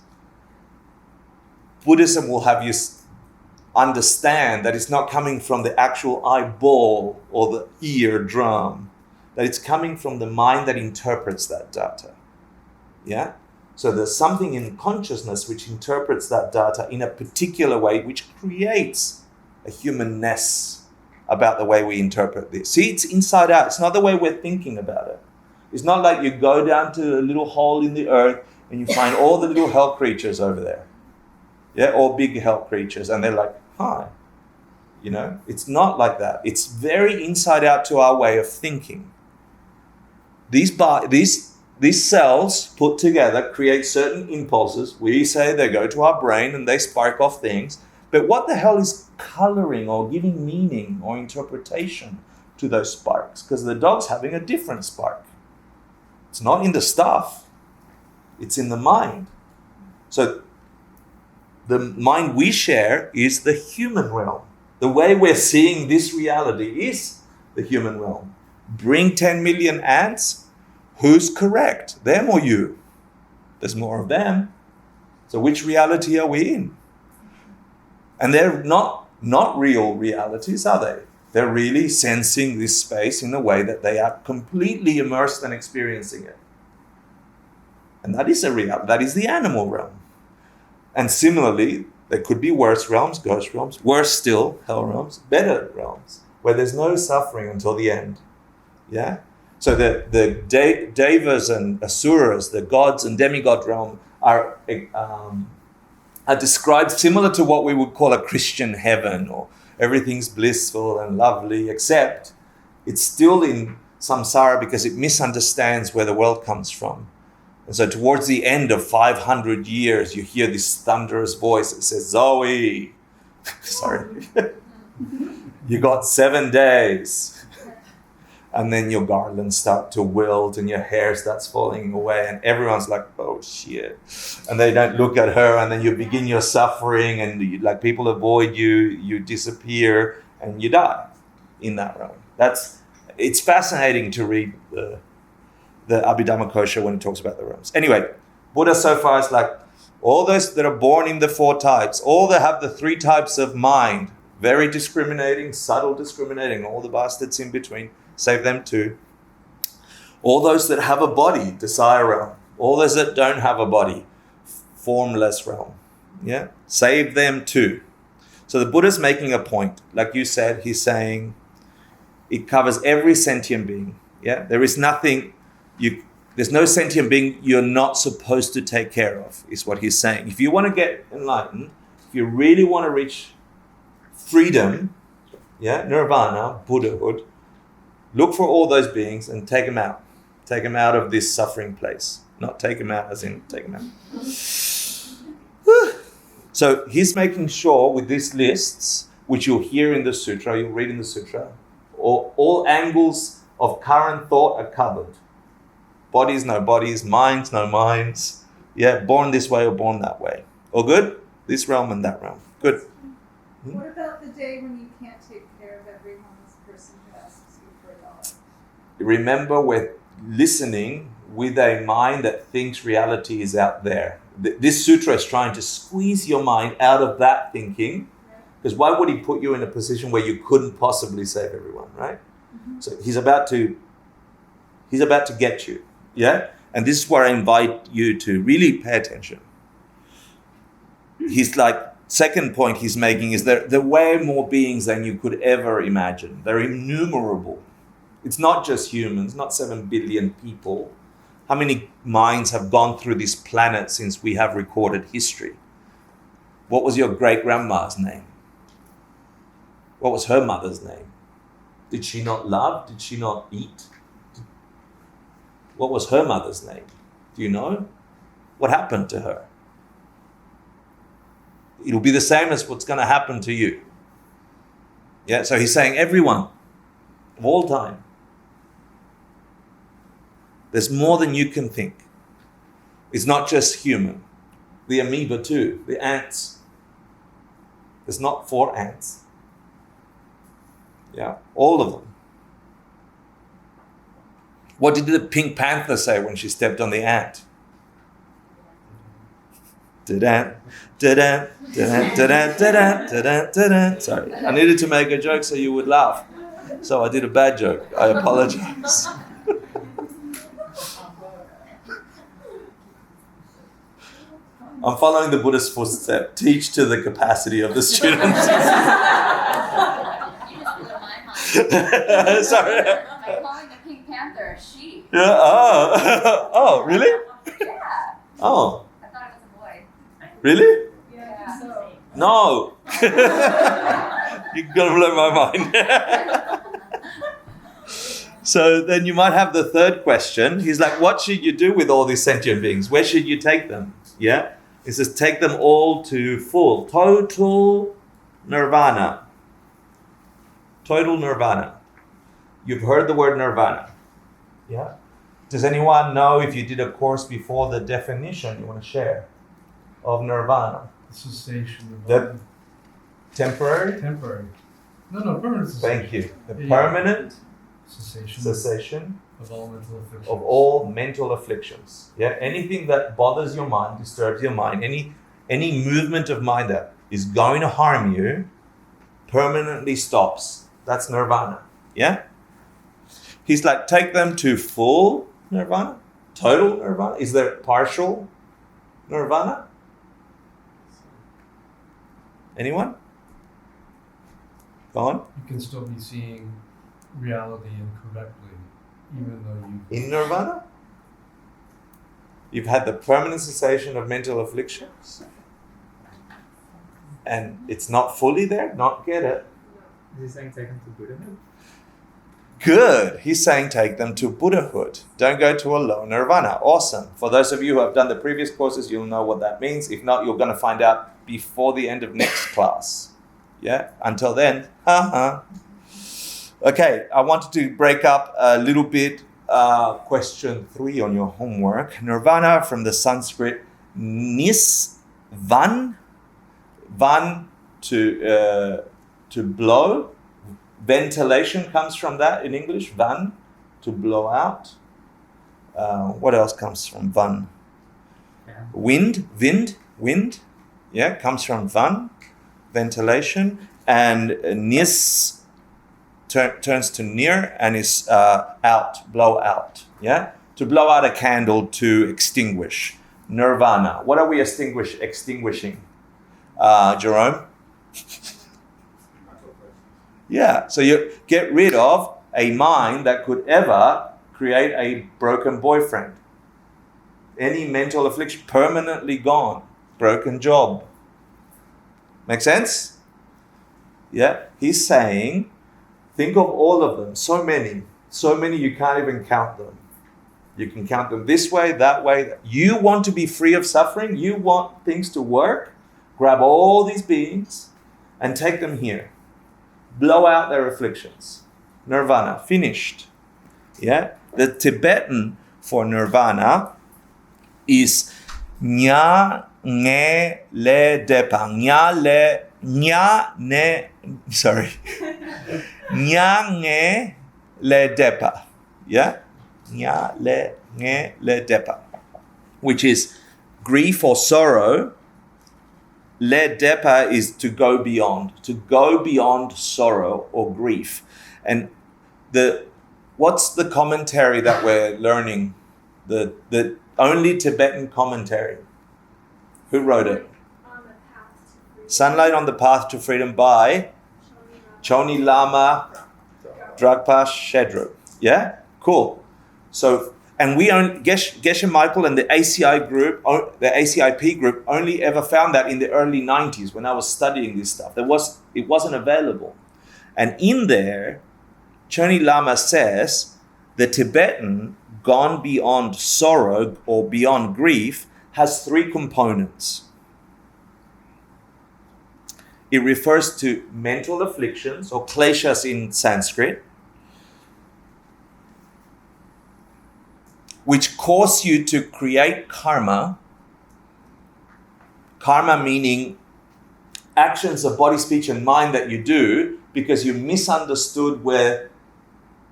Buddhism will have you understand that it's not coming from the actual eyeball or the eardrum, that it's coming from the mind that interprets that data. Yeah? So there's something in consciousness which interprets that data in a particular way, which creates a humanness about the way we interpret this. See, it's inside out. It's not the way we're thinking about it. It's not like you go down to a little hole in the earth and you find all the little hell creatures over there. Yeah, all big hell creatures. And they're like, hi. You know, it's not like that. It's very inside out to our way of thinking. These cells put together create certain impulses. We say they go to our brain and they spark off things. But what the hell is coloring or giving meaning or interpretation to those sparks? Because the dog's having a different spark. It's not in the stuff. It's in the mind. So the mind we share is the human realm. The way we're seeing this reality is the human realm. Bring 10 million ants. Who's correct? Them or you? There's more of them. So which reality are we in? And they're not real realities, are they? They're really sensing this space in a way that they are completely immersed and experiencing it. And that is a reality. That is the animal realm. And similarly, there could be worse realms, ghost realms, worse still, hell realms, better realms, where there's no suffering until the end. Yeah? So the devas and asuras, the gods and demigod realm, are described similar to what we would call a Christian heaven, or everything's blissful and lovely, except it's still in samsara because it misunderstands where the world comes from. And so towards the end of 500 years, you hear this thunderous voice that says, Zoe, sorry, you got 7 days. And then your garlands start to wilt and your hair starts falling away and everyone's like, oh shit. And they don't look at her, and then you begin your suffering and like people avoid you, you disappear and you die in that realm. It's fascinating to read the Abhidhamma Kosha when it talks about the realms. Anyway, Buddha so far is like, all those that are born in the 4 types, all that have the 3 types of mind, very discriminating, subtle discriminating, all the bastards in between, save them too. All those that have a body, desire realm. All those that don't have a body, formless realm. Yeah, save them too. So the Buddha's making a point. Like you said, he's saying it covers every sentient being. Yeah, there is nothing, there's no sentient being you're not supposed to take care of, is what he's saying. If you want to get enlightened, if you really want to reach freedom, yeah, nirvana, Buddhahood, look for all those beings and take them out. Take them out of this suffering place. Not take them out as in take them out. So he's making sure with these lists, which you'll hear in the sutra, you'll read in the sutra, all angles of current thought are covered. Bodies, no bodies. Minds, no minds. Yeah, born this way or born that way. All good? This realm and that realm. Good. What about the day when you can't take care of everyone's person who asks you for $1? Remember, we're listening with a mind that thinks reality is out there. This sutra is trying to squeeze your mind out of that thinking, because why would he put you in a position where you couldn't possibly save everyone, right? Mm-hmm. So he's about to get you, yeah? And this is where I invite you to really pay attention. He's like, second point he's making is there are way more beings than you could ever imagine. They're innumerable. It's not just humans, not 7 billion people. How many minds have gone through this planet since we have recorded history? What was your great-grandma's name? What was her mother's name? Did she not love? Did she not eat? What was her mother's name? Do you know? What happened to her? It'll be the same as what's going to happen to you. Yeah, so he's saying everyone, of all time. There's more than you can think. It's not just human. The amoeba too, the ants. There's not 4 ants. Yeah, all of them. What did the Pink Panther say when she stepped on the ant? Da-dan, da-dan, da-dan, da-dan, da-dan, da-dan, da-dan. Sorry, I needed to make a joke so you would laugh. So I did a bad joke. I apologize. I'm following the Buddha's footstep. Teach to the capacity of the students. You just blew my mind. Sorry. By calling the Pink Panther a she. Yeah. Oh. Oh, really? Yeah. Oh, I thought it was a boy. really? Yeah. No. You're gonna blow my mind. So then you might have the third question. He's like, what should you do with all these sentient beings? Where should you take them? Yeah? He says, take them all to full, total nirvana. Total nirvana. You've heard the word nirvana. Yeah? Does anyone know, if you did a course before, the definition you want to share of nirvana? Cessation of The temporary? temporary. No, permanent cessation. Thank you. The Yeah. permanent Cessation cessation of all mental afflictions. of all mental afflictions. Yeah, anything that bothers your mind, disturbs your mind, any movement of mind that is going to harm you, permanently stops. That's nirvana. Yeah? He's like, take them to full nirvana, total nirvana. Is there partial nirvana? Anyone? Go on. You can still be seeing reality incorrectly, even though you. In nirvana? You've had the permanent cessation of mental afflictions, and it's not fully there, not get it. Is he saying take him to Buddhahood? Good. He's saying take them to Buddhahood. Don't go to a low nirvana. Awesome. For those of you who have done the previous courses, you'll know what that means. If not, you're going to find out before the end of next class. Yeah? Until then, Okay, I wanted to break up a little bit. Question 3 on your homework. Nirvana from the Sanskrit nisvan, van to blow. Ventilation comes from that in English. Van, to blow out. What else comes from van? Yeah. Wind. Yeah, comes from van, ventilation, and nis turns to near and is out, blow out. Yeah, to blow out a candle, to extinguish. Nirvana. What are we extinguishing? Jerome? Yeah, so you get rid of a mind that could ever create a broken boyfriend. Any mental affliction, permanently gone. Broken job. Make sense? Yeah, he's saying, think of all of them. So many you can't even count them. You can count them this way, that way. You want to be free of suffering? You want things to work? Grab all these beings and take them here. Blow out their afflictions. Nirvana, finished. Yeah? The Tibetan for nirvana is nya nge le depa. Nya nge le depa. Yeah? Nya le nge le depa. Which is grief or sorrow. Le depa is to go beyond sorrow or grief. And what's the commentary that we're learning? The only Tibetan commentary. Who wrote it? Sunlight on the Path to Freedom by Chone Lama Drakpa Shedrup. Yeah? Cool. So, and we only, Geshe Michael and the ACI group, the ACIP group, only ever found that in the early 90s when I was studying this stuff. It wasn't available. And in there, Chone Lama says the Tibetan, gone beyond sorrow or beyond grief, has 3 components. It refers to mental afflictions, or kleshas in Sanskrit, which cause you to create karma. Karma meaning actions of body, speech, and mind that you do because you misunderstood where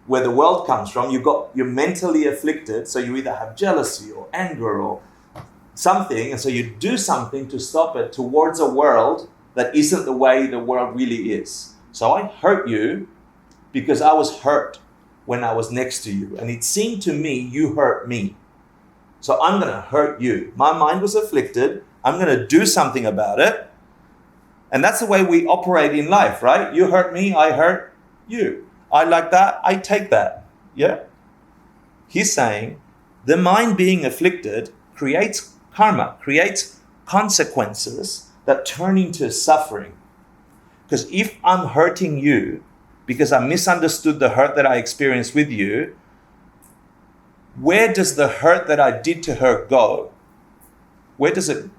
the world comes from. You're mentally afflicted, so you either have jealousy or anger or something, and so you do something to stop it towards a world that isn't the way the world really is. So I hurt you because I was hurt when I was next to you, and it seemed to me you hurt me. So I'm going to hurt you. My mind was afflicted. I'm going to do something about it. And that's the way we operate in life, right? You hurt me, I hurt you. I like that, I take that. Yeah? He's saying the mind being afflicted creates karma, creates consequences that turn into suffering. Because if I'm hurting you because I misunderstood the hurt that I experienced with you, where does the hurt that I did to her go? Where does it?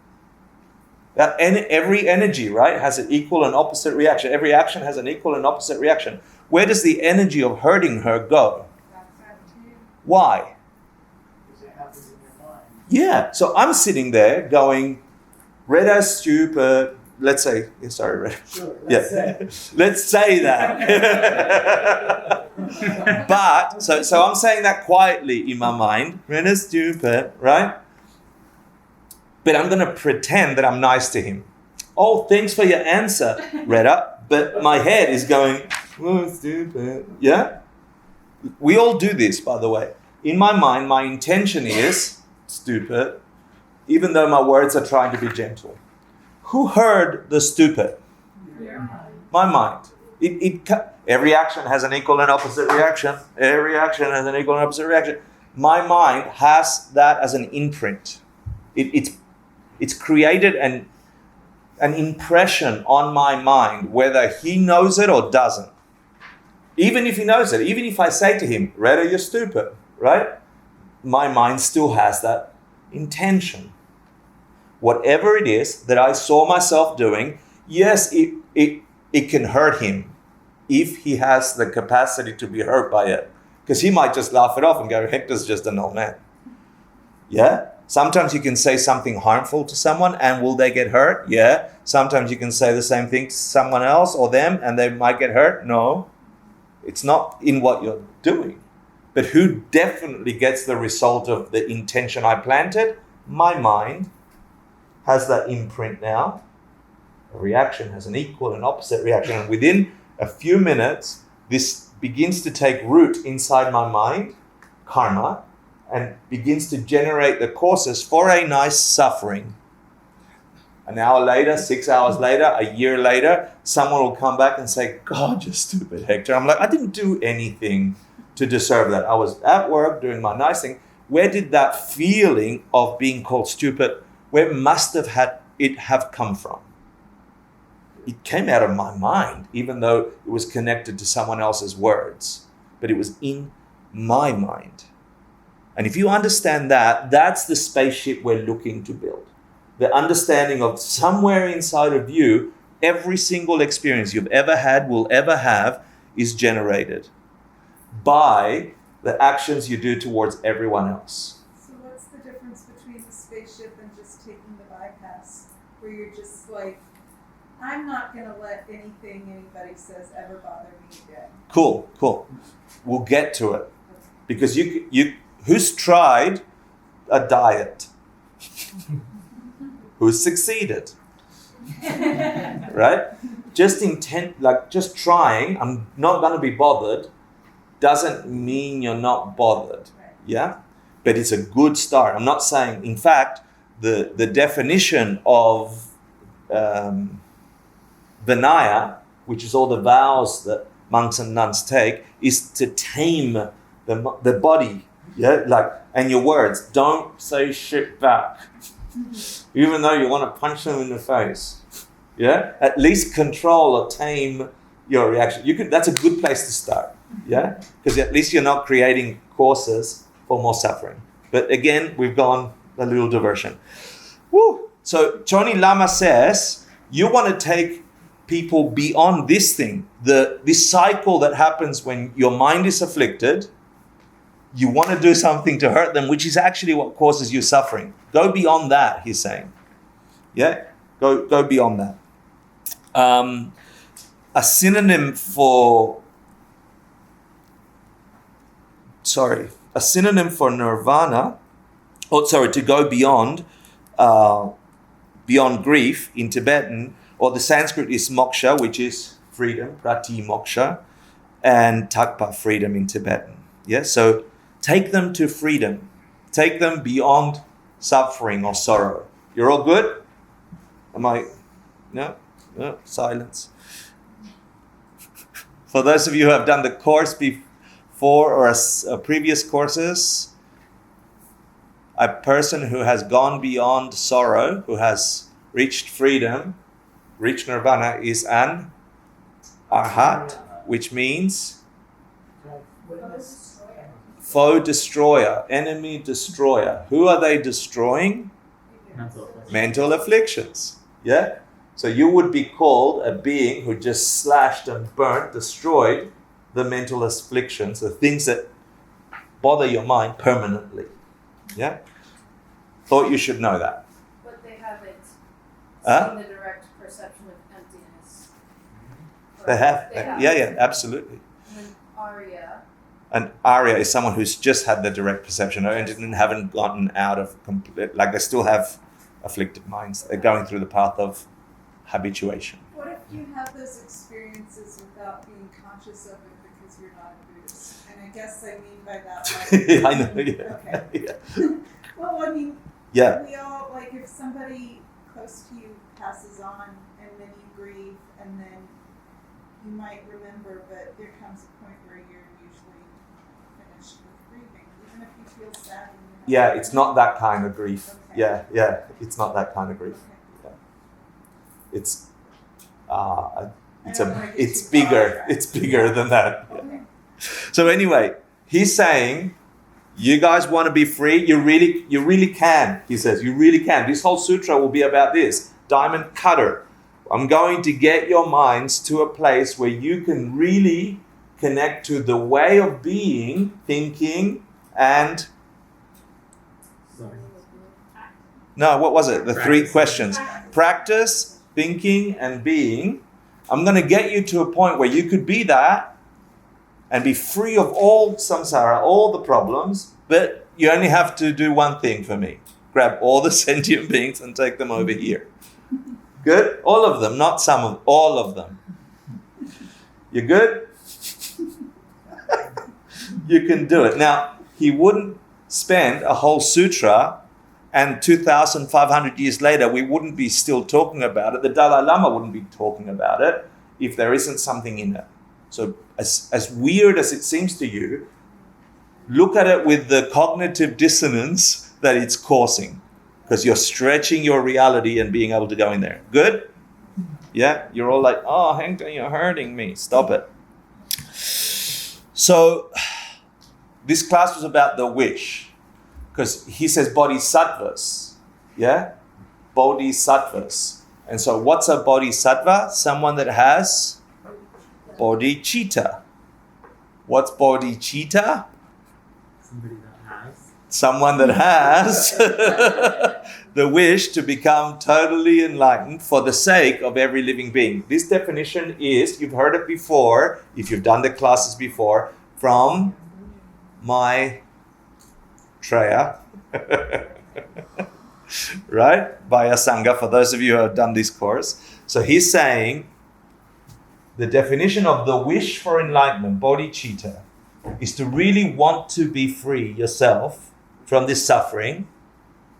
Every energy, right, has an equal and opposite reaction. Every action has an equal and opposite reaction. Where does the energy of hurting her go? Why? Because it happens in your mind. Yeah. So I'm sitting there going, Reda's stupid. Let's say, sorry, Reda. Sure, Let's say that. But, so I'm saying that quietly in my mind. Reda's stupid, right? But I'm going to pretend that I'm nice to him. Oh, thanks for your answer, Reda. But my head is going, oh, stupid. Yeah? We all do this, by the way. In my mind, my intention is stupid, even though my words are trying to be gentle. Who heard the stupid? My mind. Every action has an equal and opposite reaction. Every action has an equal and opposite reaction. My mind has that as an imprint. It's created an impression on my mind, whether he knows it or doesn't. Even if he knows it, even if I say to him, Reda, you're stupid, right? My mind still has that intention. Whatever it is that I saw myself doing, yes, it can hurt him if he has the capacity to be hurt by it. Because he might just laugh it off and go, Hector's just an old man. Yeah? Sometimes you can say something harmful to someone and will they get hurt? Yeah. Sometimes you can say the same thing to someone else or them and they might get hurt? No. It's not in what you're doing. But who definitely gets the result of the intention I planted? My mind has that imprint now. A reaction has an equal and opposite reaction. And within a few minutes, this begins to take root inside my mind, karma, and begins to generate the causes for a nice suffering. An hour later, 6 hours later, a year later, someone will come back and say, God, you're stupid, Hector. I'm like, I didn't do anything to deserve that. I was at work doing my nice thing. Where did that feeling of being called stupid, where must it have come from? It came out of my mind, even though it was connected to someone else's words. But it was in my mind. And if you understand that, that's the spaceship we're looking to build. The understanding of somewhere inside of you, every single experience you've ever had, will ever have, is generated by the actions you do towards everyone else. So what's the difference between the spaceship and just taking the bypass, where you're just like, I'm not going to let anything anybody says ever bother me again? Cool. We'll get to it. Because you who's tried a diet? Who's succeeded? Right? Just trying, I'm not going to be bothered, doesn't mean you're not bothered. Yeah? But it's a good start. I'm not saying, in fact, the definition of Vinaya, which is all the vows that monks and nuns take, is to tame the body. Yeah, and your words. Don't say shit back, even though you want to punch them in the face. Yeah, at least control or tame your reaction. That's a good place to start. Yeah, because at least you're not creating causes for more suffering. But again, we've gone a little diversion. Woo. So Chone Lama says you want to take people beyond this thing, this cycle that happens when your mind is afflicted. you want to do something to hurt them, which is actually what causes you suffering. Go beyond that, he's saying. Yeah? Go beyond that. A synonym for nirvana, to go beyond grief in Tibetan, or the Sanskrit is moksha, which is freedom, prati moksha, and takpa, freedom in Tibetan. Yeah, so take them to freedom. Take them beyond suffering or sorrow. You're all good? Am I? No? No? Silence. For those of you who have done the course before or previous courses, a person who has gone beyond sorrow, who has reached freedom, reached nirvana, is an arhat, which means foe destroyer, enemy destroyer. Who are they destroying? Mental afflictions. Yeah? So you would be called a being who just slashed and burnt, destroyed the mental afflictions, the things that bother your mind permanently. Yeah? Thought you should know that. But they haven't Huh? seen the direct perception of emptiness. They have. Yeah, absolutely. And Arya, An Arya is someone who's just had the direct perception and haven't gotten out of complete, like they still have afflicted minds. They're going through the path of habituation. What if you have those experiences without being conscious of it because you're not a Buddhist? And I guess I mean by that, like, I know, yeah. Okay. Yeah. Well, I mean, Yeah. we all, like, if somebody close to you passes on and then you grieve and then you might remember, but there comes a point where you're usually finished with grieving, even if you feel sad. And you're Yeah, it's not that kind of grief. Okay. Yeah, it's not that kind of grief. Okay. It's I don't wanna get it's too bigger. far. It's bigger than that. Okay. So anyway, he's saying, you guys want to be free? You really can. He says, you really can. This whole sutra will be about this. Diamond Cutter. I'm going to get your minds to a place where you can really connect to the way of being, thinking, and no, what was it? The three questions. Practice, thinking, and being. I'm going to get you to a point where you could be that and be free of all samsara, all the problems, but you only have to do one thing for me. Grab all the sentient beings and take them over here. Good? All of them, not some of all of them. You good? You can do it. Now, he wouldn't spend a whole sutra, and 2,500 years later, we wouldn't be still talking about it. The Dalai Lama wouldn't be talking about it if there isn't something in it. So as weird as it seems to you, look at it with the cognitive dissonance that it's causing, because you're stretching your reality and being able to go in there. Good? Yeah? You're all like, oh, Hang Ten, you're hurting me. Stop it. So this class was about the wish, because he says bodhisattvas. Yeah? Bodhisattvas. And so what's a bodhisattva? Someone that has bodhicitta. What's bodhicitta? Somebody that has. Someone that has the wish to become totally enlightened for the sake of every living being. This definition is, you've heard it before, if you've done the classes before, from my Treya, right? Via Sangha, for those of you who have done this course. So he's saying the definition of the wish for enlightenment, bodhicitta, is to really want to be free yourself from this suffering,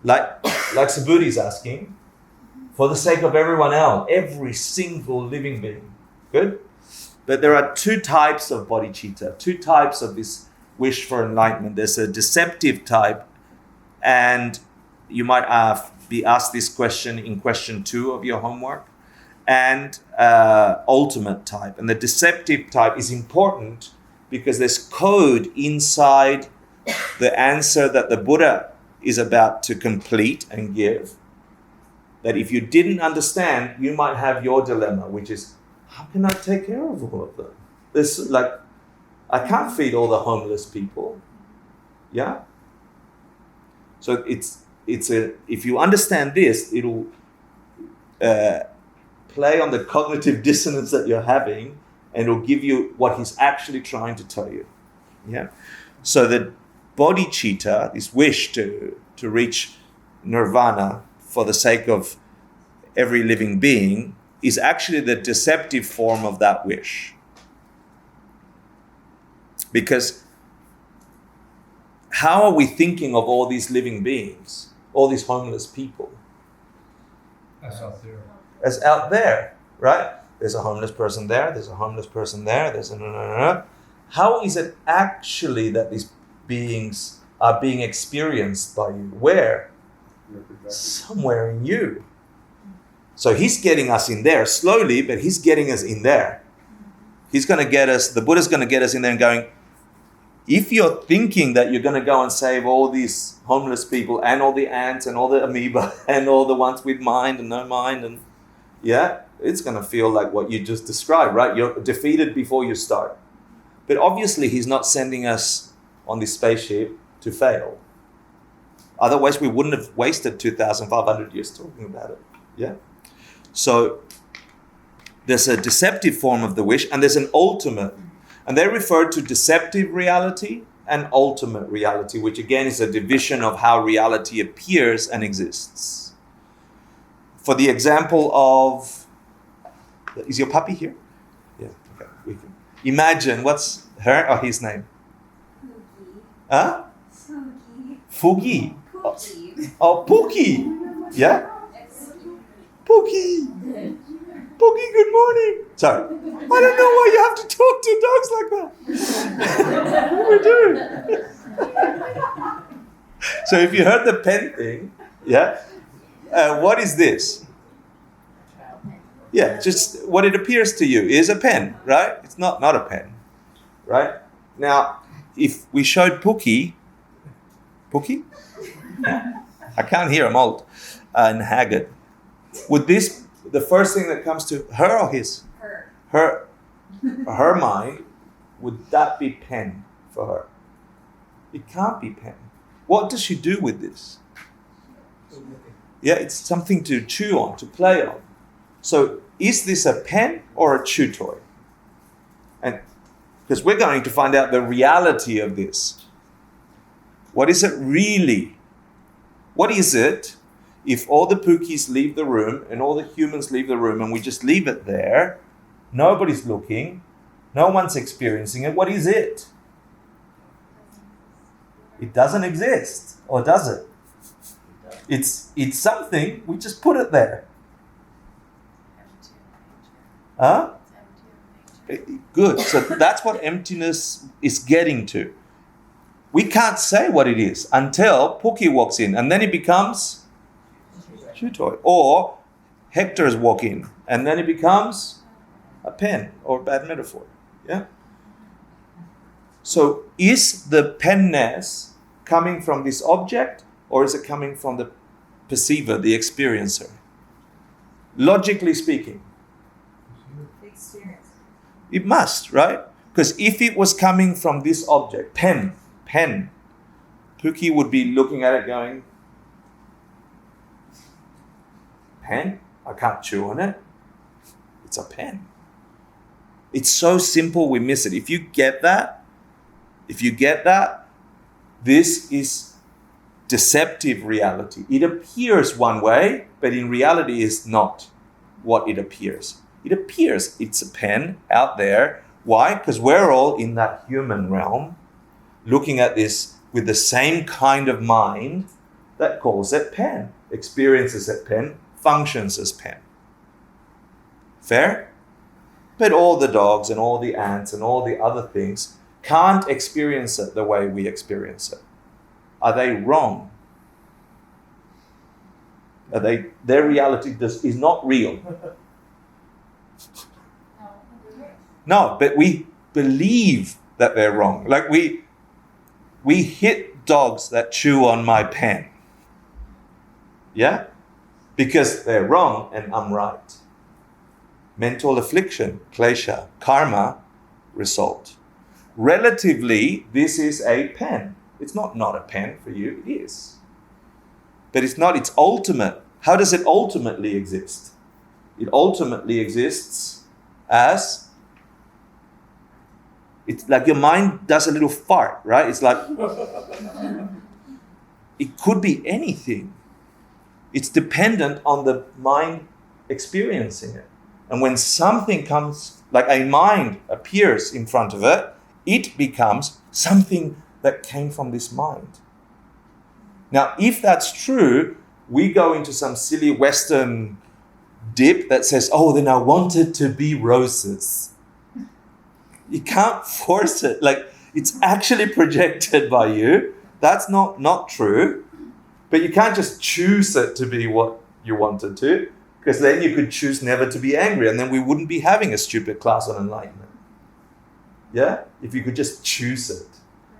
like Subhudi's asking, for the sake of everyone else, every single living being. Good? But there are two types of bodhicitta, two types of this wish for enlightenment. There's a deceptive type, and you might be asked this question in question 2 of your homework, and ultimate type. And the deceptive type is important because there's code inside the answer that the Buddha is about to complete and give, that if you didn't understand, you might have your dilemma, which is, how can I take care of all of them? I can't feed all the homeless people. Yeah? So if you understand this, it'll play on the cognitive dissonance that you're having, and it'll give you what he's actually trying to tell you. Yeah? So the bodhicitta, this wish to reach nirvana for the sake of every living being, is actually the deceptive form of that wish. Because how are we thinking of all these living beings, all these homeless people? That's out there. As out there, right? There's a homeless person there, there's a homeless person there, there's a... How is it actually that these beings are being experienced by you? Where? Somewhere in you. So he's getting us in there slowly, but he's getting us in there. He's going to get us, the Buddha's going to get us in there and going, if you're thinking that you're going to go and save all these homeless people and all the ants and all the amoeba and all the ones with mind and no mind, and yeah, it's going to feel like what you just described, right? You're defeated before you start. But obviously he's not sending us on this spaceship to fail. Otherwise we wouldn't have wasted 2,500 years talking about it. Yeah? So there's a deceptive form of the wish and there's an ultimate. And they refer to deceptive reality and ultimate reality, which again is a division of how reality appears and exists. For the example of... Is your puppy here? Yeah, okay. We can imagine, what's her or his name? Pookie. Huh? Pookie. Fugi. Pookie. Oh, Pookie. Yeah? Pookie. Pookie, good morning. Sorry. I don't know why you have to talk to dogs like that. What are we doing? So if you heard the pen thing, yeah? What is this? Yeah, just what it appears to you is a pen, right? It's not a pen, right? Now, if we showed Pookie, I can't hear, I'm old and haggard. Would this, the first thing that comes to her or his? Her mind, would that be pen for her? It can't be pen. What does she do with this? Yeah, it's something to chew on, to play on. So is this a pen or a chew toy? And because we're going to find out the reality of this. What is it really? What is it if all the Pookies leave the room and all the humans leave the room and we just leave it there? Nobody's looking. No one's experiencing it. What is it? It doesn't exist. Or does it? It's something. We just put it there. Huh? Good. So that's what emptiness is getting to. We can't say what it is until Pookie walks in, and then it becomes chew toy. Or Hector's walk in, and then it becomes a pen or a bad metaphor. Yeah? So is the penness coming from this object, or is it coming from the perceiver, the experiencer? Logically speaking. Experience. It must, right? Because if it was coming from this object, pen, Pookie would be looking at it going, pen? I can't chew on it. It's a pen. It's so simple we miss it. If you get that, this is deceptive reality. It appears one way, but in reality is not what it appears. It appears it's a pen out there. Why? Because we're all in that human realm looking at this with the same kind of mind that calls it pen, experiences it pen, functions as pen. Fair? But all the dogs and all the ants and all the other things can't experience it the way we experience it. Are they wrong? Their reality is not real. No, but we believe that they're wrong. Like we hit dogs that chew on my pen. Yeah? Because they're wrong and I'm right. Mental affliction, klesha, karma, result. Relatively, this is a pen. It's not a pen for you, it is. But it's not its ultimate. How does it ultimately exist? It ultimately exists as, it's like your mind does a little fart, right? It's like, it could be anything. It's dependent on the mind experiencing it. And when something comes, like a mind appears in front of it, it becomes something that came from this mind. Now, if that's true, we go into some silly Western dip that says, oh, then I want it to be roses. You can't force it. Like, it's actually projected by you. That's not true. But you can't just choose it to be what you wanted to, because then you could choose never to be angry, and then we wouldn't be having a stupid class on enlightenment. Yeah? If you could just choose it.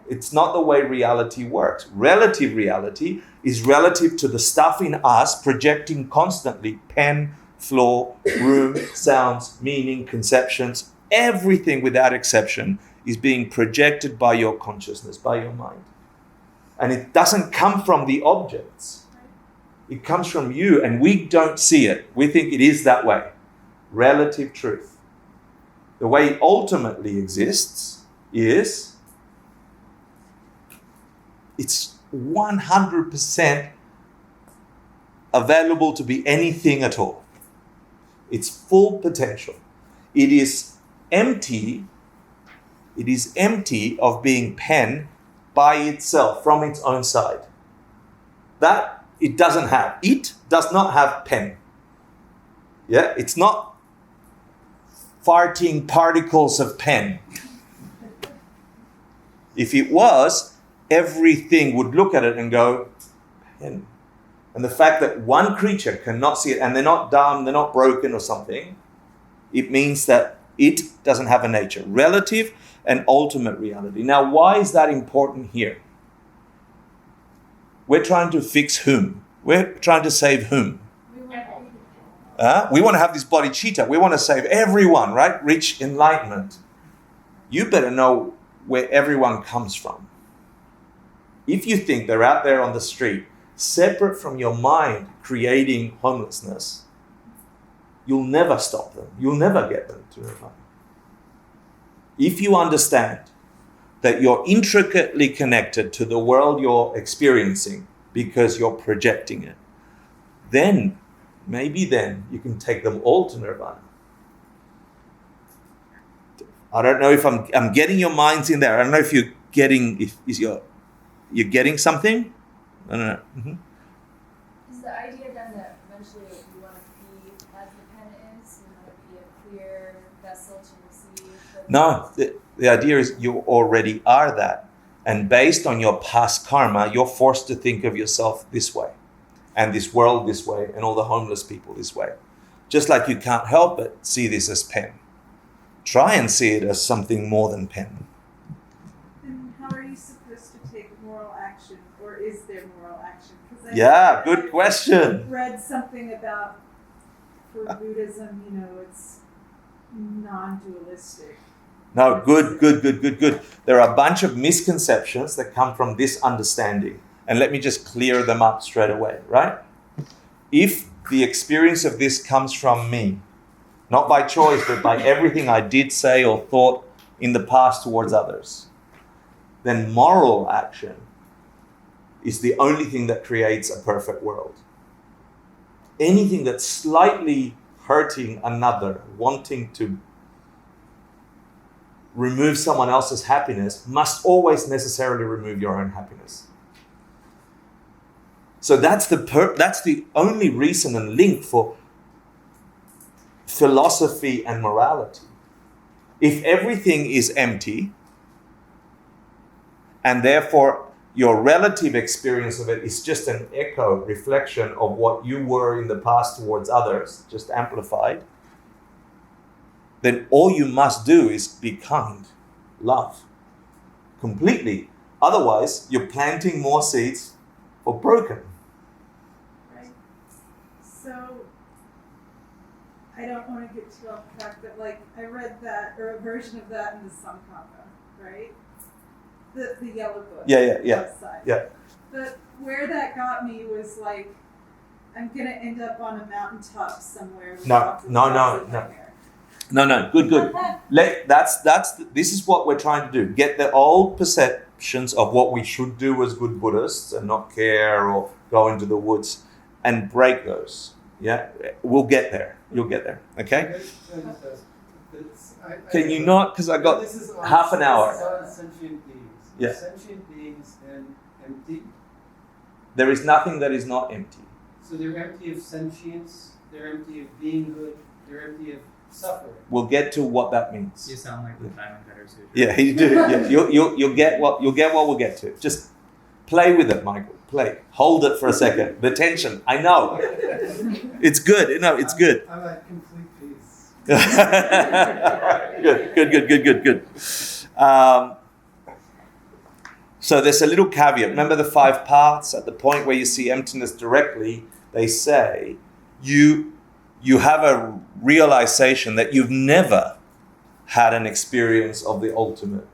It's not the way reality works. Relative reality is relative to the stuff in us projecting constantly. Pen, floor, room, sounds, meaning, conceptions, everything without exception is being projected by your consciousness, by your mind. And it doesn't come from the objects. It comes from you, and we don't see it. We think it is that way. Relative truth. The way it ultimately exists is it's 100% available to be anything at all. Its full potential. It is empty. It is empty of being pen by itself, from its own side. That it doesn't have. It does not have pen. Yeah, it's not farting particles of pen. If it was, everything would look at it and go, pen. And the fact that one creature cannot see it, and they're not dumb, they're not broken or something, it means that it doesn't have a nature. Relative and ultimate reality. Now, why is that important here? We're trying to fix whom? We're trying to save whom? We want to have this bodhicitta. We want to save everyone, right? Reach enlightenment. You better know where everyone comes from. If you think they're out there on the street, separate from your mind, creating homelessness, you'll never stop them. You'll never get them to enlightenment. If you understand that you're intricately connected to the world you're experiencing because you're projecting it, then, maybe then, you can take them all to nirvana. I don't know if I'm getting your minds in there. I don't know if you're getting, you're getting something? I don't know. Mm-hmm. Is the idea then that eventually you want to be as the pen is? You want to be a clear vessel to receive? No, the idea is you already are that. And based on your past karma, you're forced to think of yourself this way. And this world this way. And all the homeless people this way. Just like you can't help but see this as pen. Try and see it as something more than pen. And how are you supposed to take moral action? Or is there moral action? Good question. Read something about, for Buddhism, it's non-dualistic. No, good. There are a bunch of misconceptions that come from this understanding. And let me just clear them up straight away, right? If the experience of this comes from me, not by choice, but by everything I did say or thought in the past towards others, then moral action is the only thing that creates a perfect world. Anything that's slightly hurting another, wanting to remove someone else's happiness, must always necessarily remove your own happiness. So that's the only reason and link for philosophy and morality. If everything is empty, and therefore your relative experience of it is just an echo, reflection of what you were in the past towards others, just amplified, then all you must do is be kind, love, completely. Otherwise, you're planting more seeds for broken. Right. So, I don't want to get too off track, but I read that, or a version of that in the Samkhapa, right? the yellow book. Yeah. left side. Yeah. But where that got me was like, I'm gonna end up on a mountaintop somewhere. With No, lots of no, frogs in no. my hair. No, good. This is what we're trying to do. Get the old perceptions of what we should do as good Buddhists and not care or go into the woods and break those. Yeah, we'll get there. You'll get there. Okay? Can you not? Because I got This is on- half an hour. This is on sentient beings. Yeah. Sentient beings and empty. There is nothing that is not empty. So they're empty of sentience. They're empty of beinghood. They're empty of suffering. We'll get to what that means. You sound like the Diamond Cutter Sutra. Yeah, you do. Yeah, you'll get what we'll get to. Just play with it, Michael. Play. Hold it for a second. The tension. I know. It's good. No, it's good. I'm at complete peace. Good. So there's a little caveat. Remember the 5 paths? At the point where you see emptiness directly, they say you have a realization that you've never had an experience of the ultimate.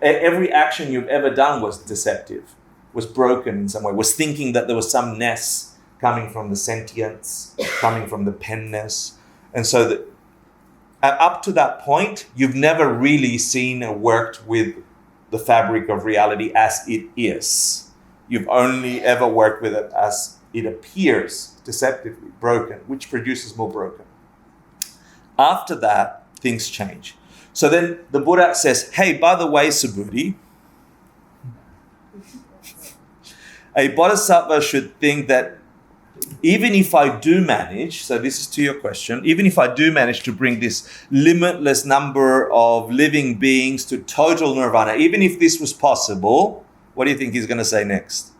Every action you've ever done was deceptive, was broken in some way, was thinking that there was some ness coming from the sentience, coming from the penness. And so that up to that point, you've never really seen or worked with the fabric of reality as it is. You've only ever worked with it as it appears deceptively broken, which produces more broken. After that, things change. So then the Buddha says, hey, by the way, Subhuti, a bodhisattva should think that even if I do manage, so this is to your question, even if I do manage to bring this limitless number of living beings to total nirvana, even if this was possible, what do you think he's going to say next?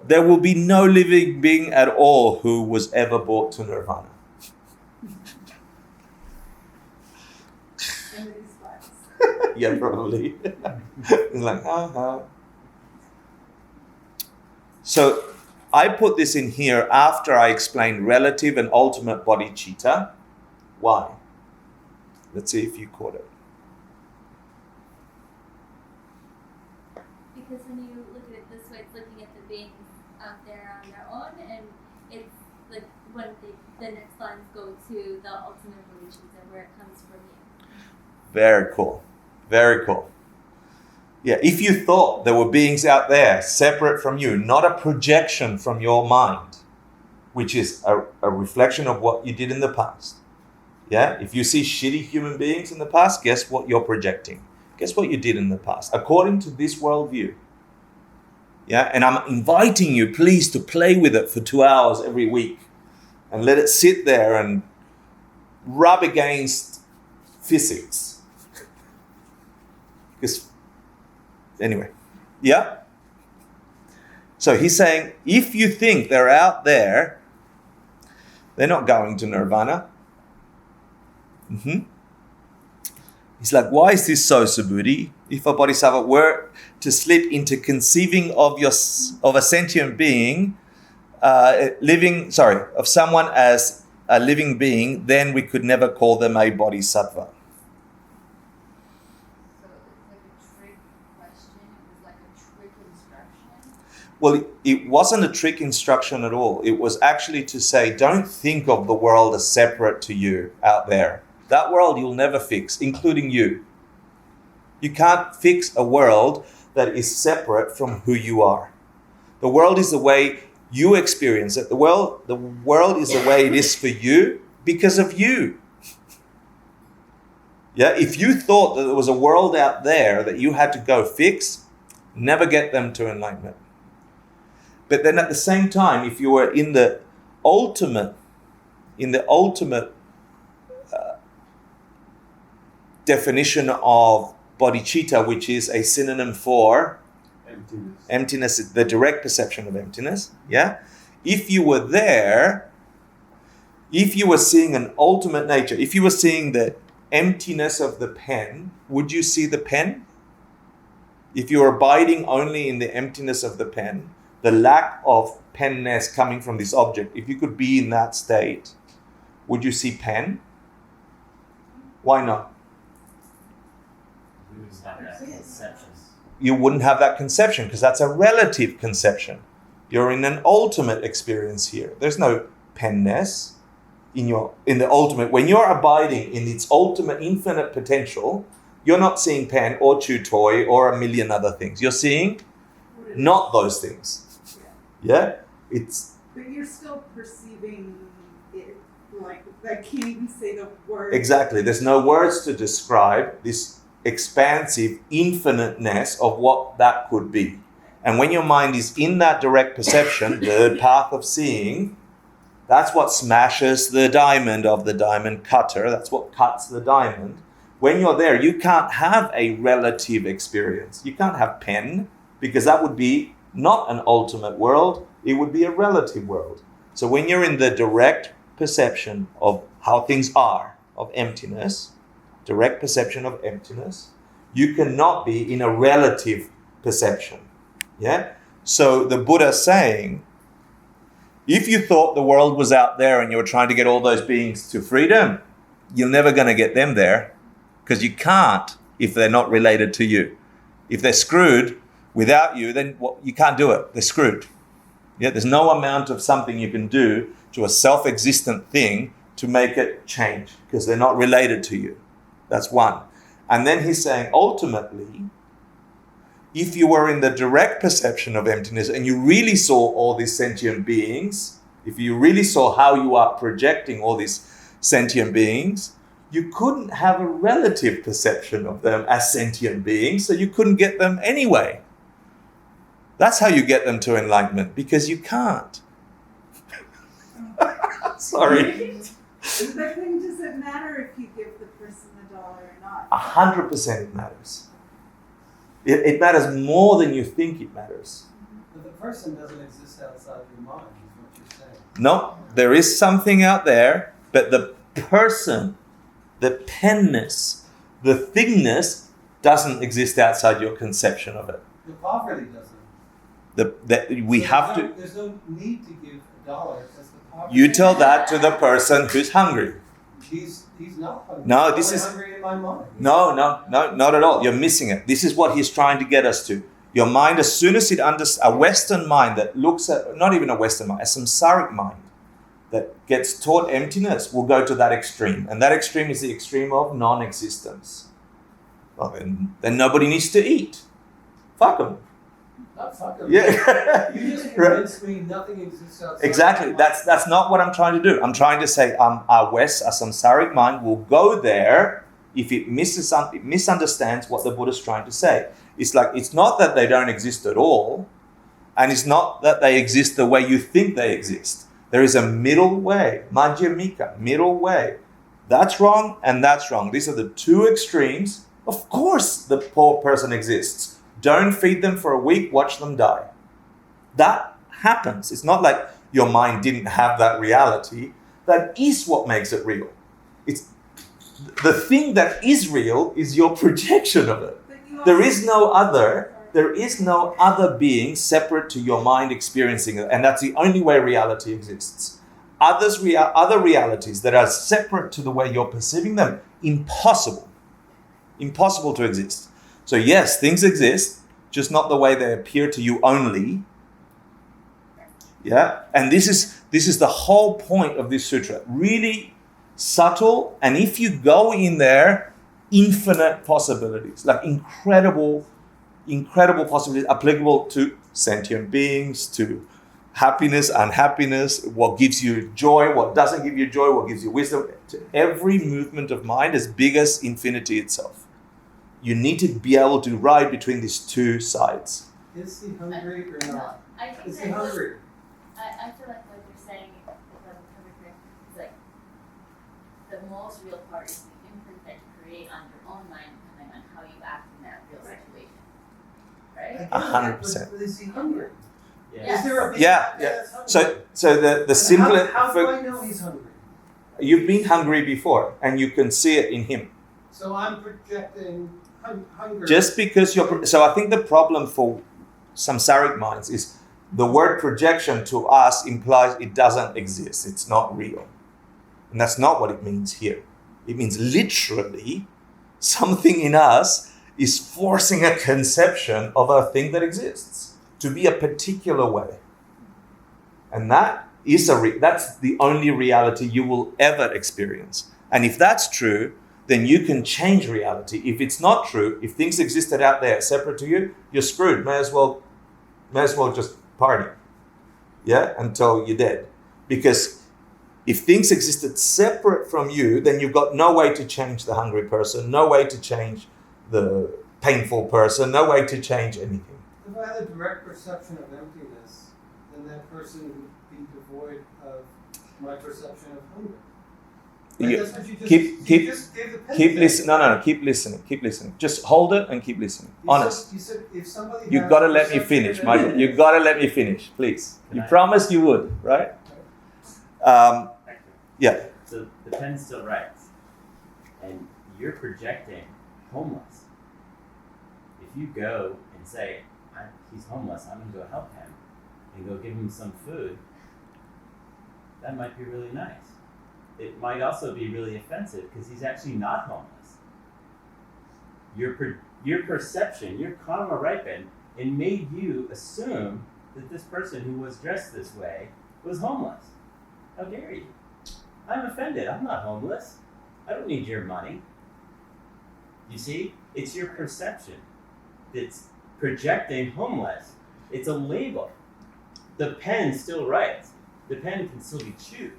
There will be no living being at all who was ever brought to nirvana. Yeah, probably. It's like, So I put this in here after I explained relative and ultimate bodhicitta. Why? Let's see if you caught it. Because when you look at it this way, it's looking at the beings out there on their own, and it's like when the next lines go to the ultimate bodhicitta, where it comes from you. Very cool. Very cool. Yeah, if you thought there were beings out there separate from you, not a projection from your mind, which is a reflection of what you did in the past. Yeah, if you see shitty human beings in the past, guess what you're projecting? Guess what you did in the past, according to this worldview. Yeah, and I'm inviting you, please, to play with it for 2 hours every week and let it sit there and rub against physics. Because, anyway, yeah? So he's saying, if you think they're out there, they're not going to nirvana. He's like, why is this so, Subhuti? If a bodhisattva were to slip into conceiving of a sentient being, of someone as a living being, then we could never call them a bodhisattva. Well, it wasn't a trick instruction at all. It was actually to say, don't think of the world as separate to you out there. That world you'll never fix, including you. You can't fix a world that is separate from who you are. The world is the way you experience it. The world is the way it is for you because of you. Yeah, if you thought that there was a world out there that you had to go fix, never get them to enlightenment. But then at the same time, if you were in the ultimate definition of bodhicitta, which is a synonym for emptiness, the direct perception of emptiness, yeah? If you were there, if you were seeing an ultimate nature, if you were seeing the emptiness of the pen, would you see the pen? If you were abiding only in the emptiness of the pen, the lack of penness coming from this object, if you could be in that state, would you see pen? Why not? you wouldn't have that conception, because that's a relative conception. You're in an ultimate experience here. There's no penness in the ultimate. When you're abiding in its ultimate infinite potential, you're not seeing pen or chew toy or a million other things. You're seeing not those things. Yeah? But you're still perceiving it, like, I can't even say the word. Exactly. There's no words to describe this expansive infiniteness of what that could be. And when your mind is in that direct perception, the path of seeing, that's what smashes the diamond of the diamond cutter. That's what cuts the diamond. When you're there, you can't have a relative experience. You can't have pen, because that would be not an ultimate world. It would be a relative world. So when you're in the direct perception of how things are, of emptiness, direct perception of emptiness, you cannot be in a relative perception. Yeah? So the Buddha saying, if you thought the world was out there and you were trying to get all those beings to freedom, you're never going to get them there, because you can't if they're not related to you. If they're screwed without you, then you can't do it. They're screwed. Yeah? There's no amount of something you can do to a self-existent thing to make it change, because they're not related to you. That's one. And then he's saying, ultimately, if you were in the direct perception of emptiness and you really saw all these sentient beings, if you really saw how you are projecting all these sentient beings, you couldn't have a relative perception of them as sentient beings, so you couldn't get them anyway. That's how you get them to enlightenment, because you can't. Sorry. But then does it matter if you give the person $1 or not? 100% it matters. It matters more than you think it matters. But the person doesn't exist outside your mind, is what you're saying. No, there is something out there, but the person, the penness, the thingness doesn't exist outside your conception of it. The poverty doesn't. There's no need to give $1, because the poverty. You tell that to the person who's hungry. He's not hungry. No, he's this is hungry in my mind. No, not at all. You're missing it. This is what he's trying to get us to. Your mind, as soon as it a Western mind that looks at, not even a Western mind, a samsaric mind that gets taught emptiness will go to that extreme. And that extreme is the extreme of non-existence. Well, then nobody needs to eat. Fuck them. Not fuck them. Yeah. You just convinced me nothing exists outside. Exactly. That's not what I'm trying to do. I'm trying to say a samsaric mind will go there if it misunderstands what the Buddha's trying to say. It's like, it's not that they don't exist at all, and it's not that they exist the way you think they exist. There is a middle way, Madhyamika, middle way. That's wrong and that's wrong. These are the two extremes. Of course the poor person exists. Don't feed them for a week, watch them die. That happens. It's not like your mind didn't have that reality. That is what makes it real. It's the thing that is real is your projection of it. There is no other being separate to your mind experiencing it, and that's the only way reality exists. Other realities that are separate to the way you're perceiving them, impossible to exist. So yes, things exist, just not the way they appear to you only. Yeah, and this is the whole point of this sutra. Really subtle, and if you go in there, infinite possibilities, like incredible possibilities applicable to sentient beings, to happiness, unhappiness, what gives you joy, what doesn't give you joy, what gives you wisdom. To every movement of mind as big as infinity itself. You need to be able to ride between these two sides. Is he hungry or not? I think Is he hungry? I feel like what you're saying, if I'm coming clear, is like the most real part is the imprint that you create on your own mind, depending on how you act in that real situation, right? 100%. But is he hungry? Yes. Is there a Yeah. that's hungry? So the simplest. How do I know he's hungry? You've been hungry before, and you can see it in him. So I'm projecting hunger. Just because so I think the problem for samsaric minds is the word projection to us implies it doesn't exist. It's not real. And that's not what it means here. It means literally something in us is forcing a conception of a thing that exists to be a particular way. And that is that's the only reality you will ever experience. And if that's true, then you can change reality. If it's not true, if things existed out there separate to you, you're screwed. May as well just party, until you're dead. Because if things existed separate from you, then you've got no way to change the hungry person, no way to change the painful person, no way to change anything. If I had a direct perception of emptiness, then that person would be devoid of my perception of hunger. Right? That's what you just, you just gave the pen keep to. listening. No, keep listening. Just hold it and keep listening. Honest. You said if somebody You've got to let me finish, Michael. You've got to let me finish, please. You promised you would, right? Yeah. So the pen still writes, and you're projecting homeless. If you go and say, he's homeless, I'm going to go help him, and go give him some food, that might be really nice. It might also be really offensive because he's actually not homeless. Your perception, your karma ripened and made you assume that this person who was dressed this way was homeless. How dare you? I'm offended. I'm not homeless. I don't need your money. You see? It's your perception that's projecting homeless. It's a label. The pen still writes. The pen can still be chewed.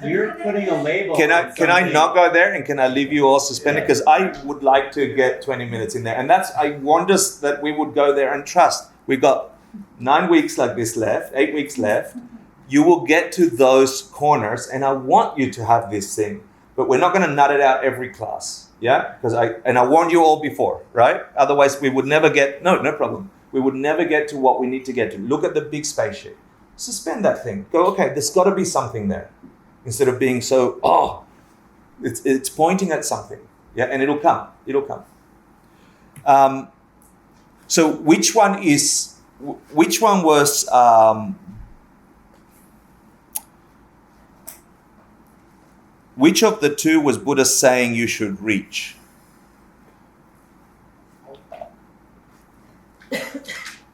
You're putting a label. Can I not go there, and can I leave you all suspended? Because I would like to get 20 minutes in there, and I want us that we would go there and trust. We've got 9 weeks like this left, 8 weeks left. You will get to those corners, and I want you to have this thing, but we're not going to nut it out every class, Because I warned you all before, right? Otherwise, we would never get. No problem. We would never get to what we need to get to. Look at the big spaceship. Suspend that thing. Go, okay, there's got to be something there. Instead of being so, it's pointing at something. And it'll come. So which one was, which of the two was Buddha saying you should reach?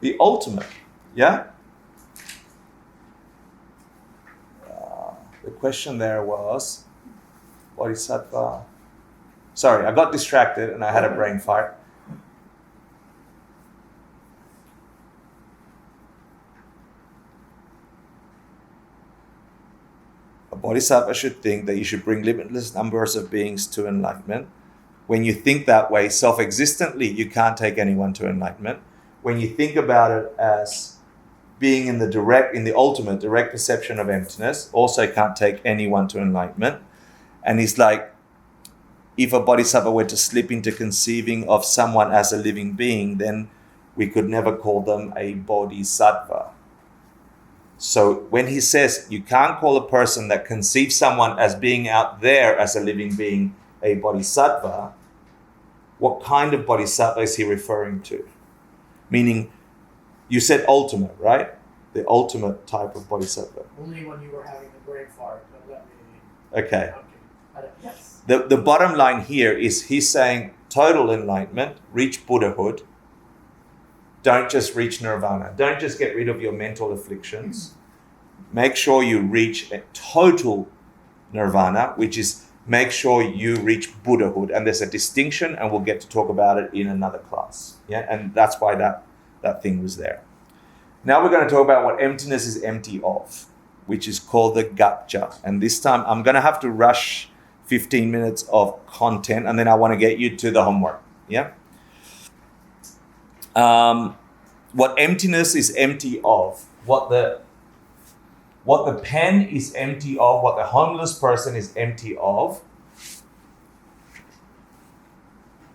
The ultimate, The question there was, Bodhisattva. Sorry, I got distracted and I had a brain fart. A Bodhisattva should think that you should bring limitless numbers of beings to enlightenment. When you think that way, self-existently, you can't take anyone to enlightenment. When you think about it as being in the ultimate direct perception of emptiness, also can't take anyone to enlightenment. And he's like, if a bodhisattva were to slip into conceiving of someone as a living being, then we could never call them a bodhisattva. So when he says you can't call a person that conceives someone as being out there as a living being a bodhisattva, what kind of bodhisattva is he referring to? Meaning, you said ultimate, right? The ultimate type of bodhisattva. Only when you were having the brain fart, but let me... Okay. Yes. The bottom line here is he's saying total enlightenment, reach Buddhahood. Don't just reach nirvana. Don't just get rid of your mental afflictions. Make sure you reach a total nirvana, which is make sure you reach Buddhahood. And there's a distinction, and we'll get to talk about it in another class. And that's why that thing was there. Now we're going to talk about what emptiness is empty of, which is called the gaccha. And this time I'm going to have to rush 15 minutes of content, and then I want to get you to the homework. What emptiness is empty of, what the pen is empty of, what the homeless person is empty of,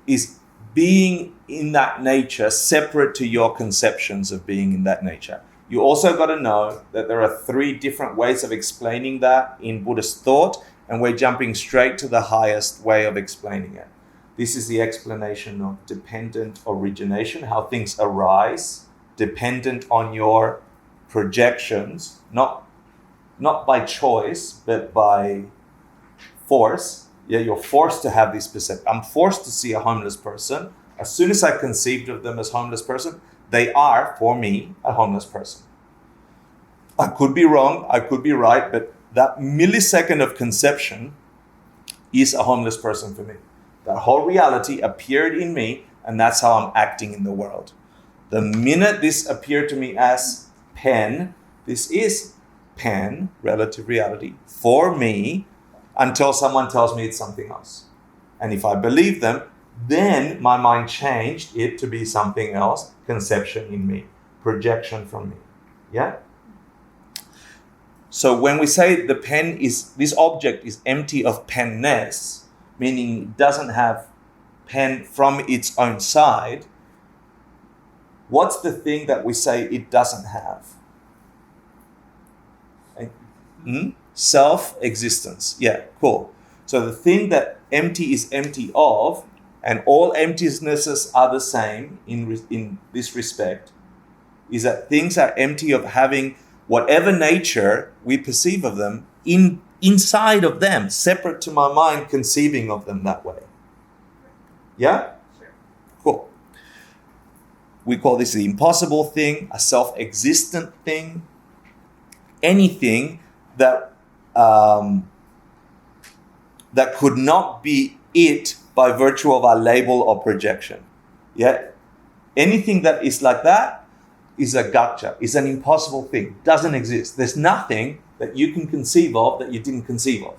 is being in that nature separate to your conceptions of being in that nature. You also got to know that there are 3 different ways of explaining that in Buddhist thought, and we're jumping straight to the highest way of explaining it. This is the explanation of dependent origination, how things arise, dependent on your projections, not by choice, but by force, Yeah, you're forced to have this perception. I'm forced to see a homeless person. As soon as I conceived of them as homeless person, they are, for me, a homeless person. I could be wrong, I could be right, but that millisecond of conception is a homeless person for me. That whole reality appeared in me, and that's how I'm acting in the world. The minute this appeared to me as pen, this is pen, relative reality, for me, until someone tells me it's something else. And if I believe them, then my mind changed it to be something else, conception in me, projection from me. Yeah? So when we say the pen is, this object is empty of penness, meaning it doesn't have pen from its own side, what's the thing that we say it doesn't have? Self-existence. Yeah, cool. So the thing that empty is empty of, and all emptinesses are the same in this respect, is that things are empty of having whatever nature we perceive of them inside of them, separate to my mind conceiving of them that way. Yeah? Sure. Cool. We call this the impossible thing, a self-existent thing, anything that that could not be it by virtue of our label or projection. Yeah? Anything that is like that is a gotcha, is an impossible thing, doesn't exist. There's nothing that you can conceive of that you didn't conceive of.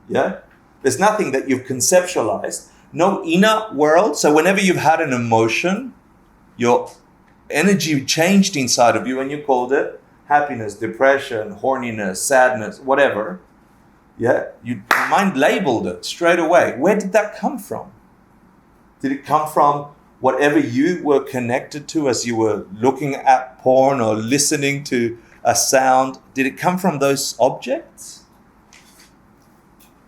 Yeah? There's nothing that you've conceptualized, no inner world. So whenever you've had an emotion, your energy changed inside of you and you called it happiness, depression, horniness, sadness, whatever. Yeah, your mind labeled it straight away. Where did that come from? Did it come from whatever you were connected to as you were looking at porn or listening to a sound? Did it come from those objects?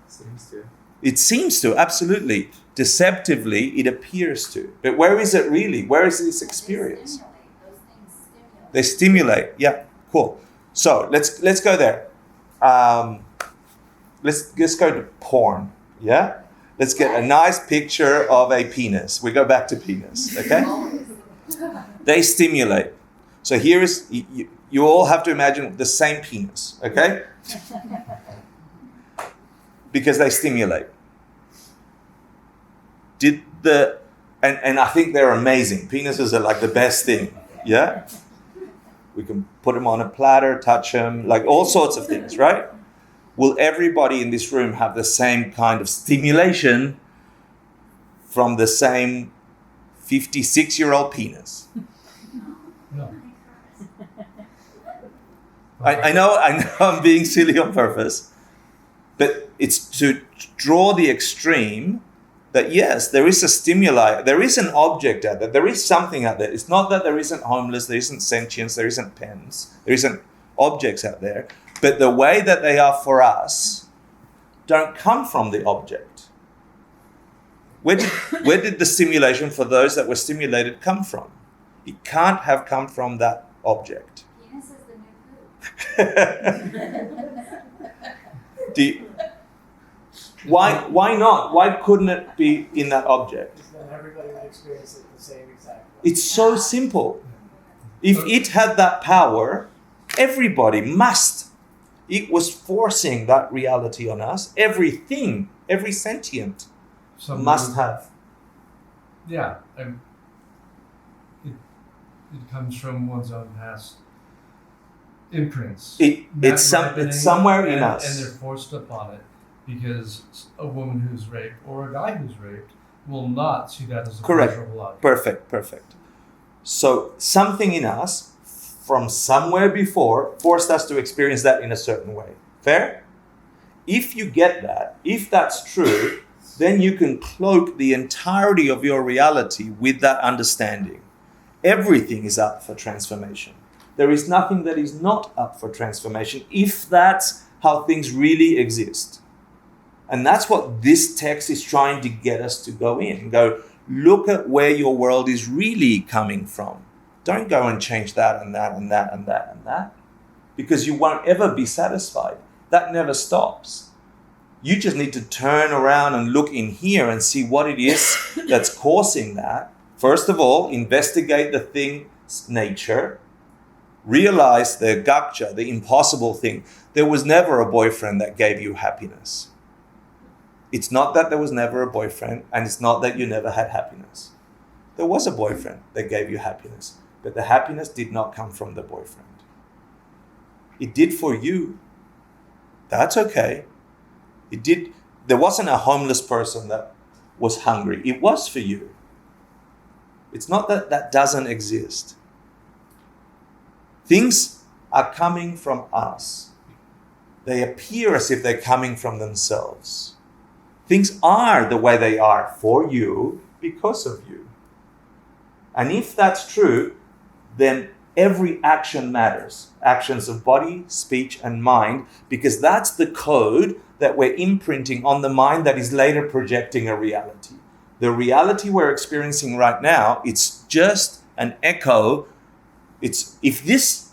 Seems to. It seems to, absolutely. Deceptively, it appears to. But where is it really? Where is this experience? They stimulate. Yeah, cool. So let's go there. Let's go to porn. Yeah? Let's get a nice picture of a penis. We go back to penis, okay? They stimulate. So here is, you all have to imagine the same penis, okay? Because they stimulate. And I think they're amazing. Penises are like the best thing, yeah? We can put them on a platter, touch them, like all sorts of things, right? Will everybody in this room have the same kind of stimulation from the same 56-year-old penis? No. I know I'm being silly on purpose, but it's to draw the extreme that yes, there is a stimuli, there is an object out there, there is something out there. It's not that there isn't homeless, there isn't sentience, there isn't pens, there isn't objects out there. But the way that they are for us don't come from the object. Where did the stimulation for those that were stimulated come from? It can't have come from that object. Penis is the new food. Why not? Why couldn't it be in that object? Then everybody would experience it the same exact way. It's so simple. If it had that power, everybody must. It was forcing that reality on us. Everything, every sentient must have. Yeah, it comes from one's own past imprints. It's somewhere in us. And they're forced upon it because a woman who's raped or a guy who's raped will not see that as a pleasurable object. Perfect. So something in us from somewhere before forced us to experience that in a certain way. Fair? If you get that, if that's true, then you can cloak the entirety of your reality with that understanding. Everything is up for transformation. There is nothing that is not up for transformation if that's how things really exist. And that's what this text is trying to get us to go in and go, look at where your world is really coming from. Don't go and change that and that and that and that and that, because you won't ever be satisfied. That never stops. You just need to turn around and look in here and see what it is that's causing that. First of all, investigate the thing's nature. Realize the gakcha, the impossible thing. There was never a boyfriend that gave you happiness. It's not that there was never a boyfriend, and it's not that you never had happiness. There was a boyfriend that gave you happiness, but the happiness did not come from the boyfriend. It did for you. That's okay. It did. There wasn't a homeless person that was hungry. It was for you. It's not that that doesn't exist. Things are coming from us. They appear as if they're coming from themselves. Things are the way they are for you because of you. And if that's true, then every action matters. Actions of body, speech, and mind, because that's the code that we're imprinting on the mind that is later projecting a reality. The reality we're experiencing right now, it's just an echo. It's if this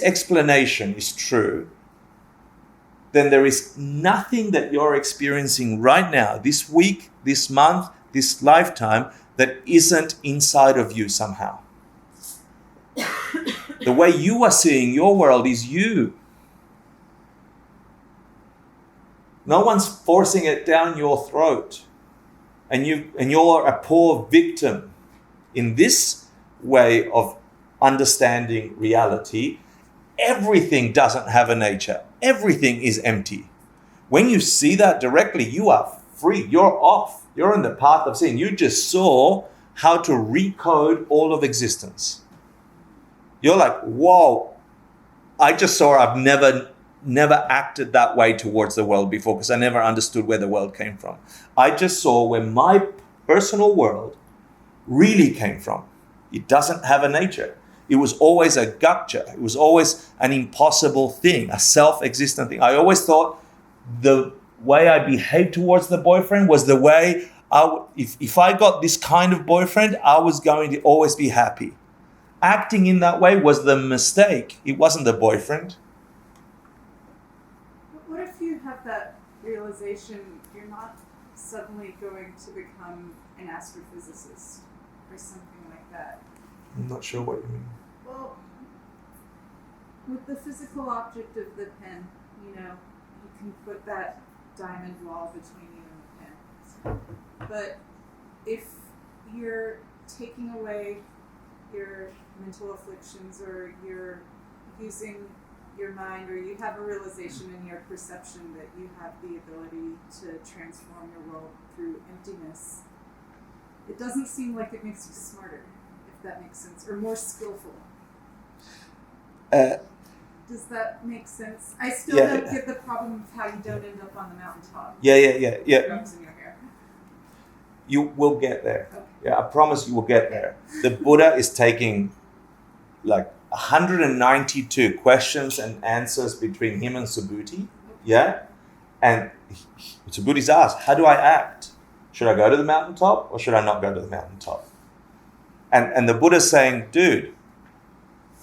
explanation is true, then there is nothing that you're experiencing right now, this week, this month, this lifetime, that isn't inside of you somehow. The way you are seeing your world is you. No one's forcing it down your throat. And you're a poor victim. In this way of understanding reality, everything doesn't have a nature. Everything is empty. When you see that directly, you are free. You're off. You're on the path of seeing. You just saw how to recode all of existence. You're like, whoa, I just saw I've never acted that way towards the world before because I never understood where the world came from. I just saw where my personal world really came from. It doesn't have a nature. It was always a gakcha. It was always an impossible thing, a self-existent thing. I always thought the way I behaved towards the boyfriend was the way if I got this kind of boyfriend, I was going to always be happy. Acting in that way was the mistake. It wasn't the boyfriend. But what if you have that realization you're not suddenly going to become an astrophysicist or something like that? I'm not sure what you mean. Well, with the physical object of the pen, you can put that diamond wall between you and the pen. But if you're taking away your mental afflictions, or you're using your mind, or you have a realization in your perception that you have the ability to transform your world through emptiness, it doesn't seem like it makes you smarter, if that makes sense, or more skillful. Does that make sense? I still don't get the problem of how you don't end up on the mountaintop. Yeah. Drums in your hair. You will get there. Okay. Yeah, I promise you will get there. The Buddha is taking like 192 questions and answers between him and Subhuti. Yeah? And Subhuti's asked, how do I act? Should I go to the mountaintop or should I not go to the mountaintop? And the Buddha's saying, dude,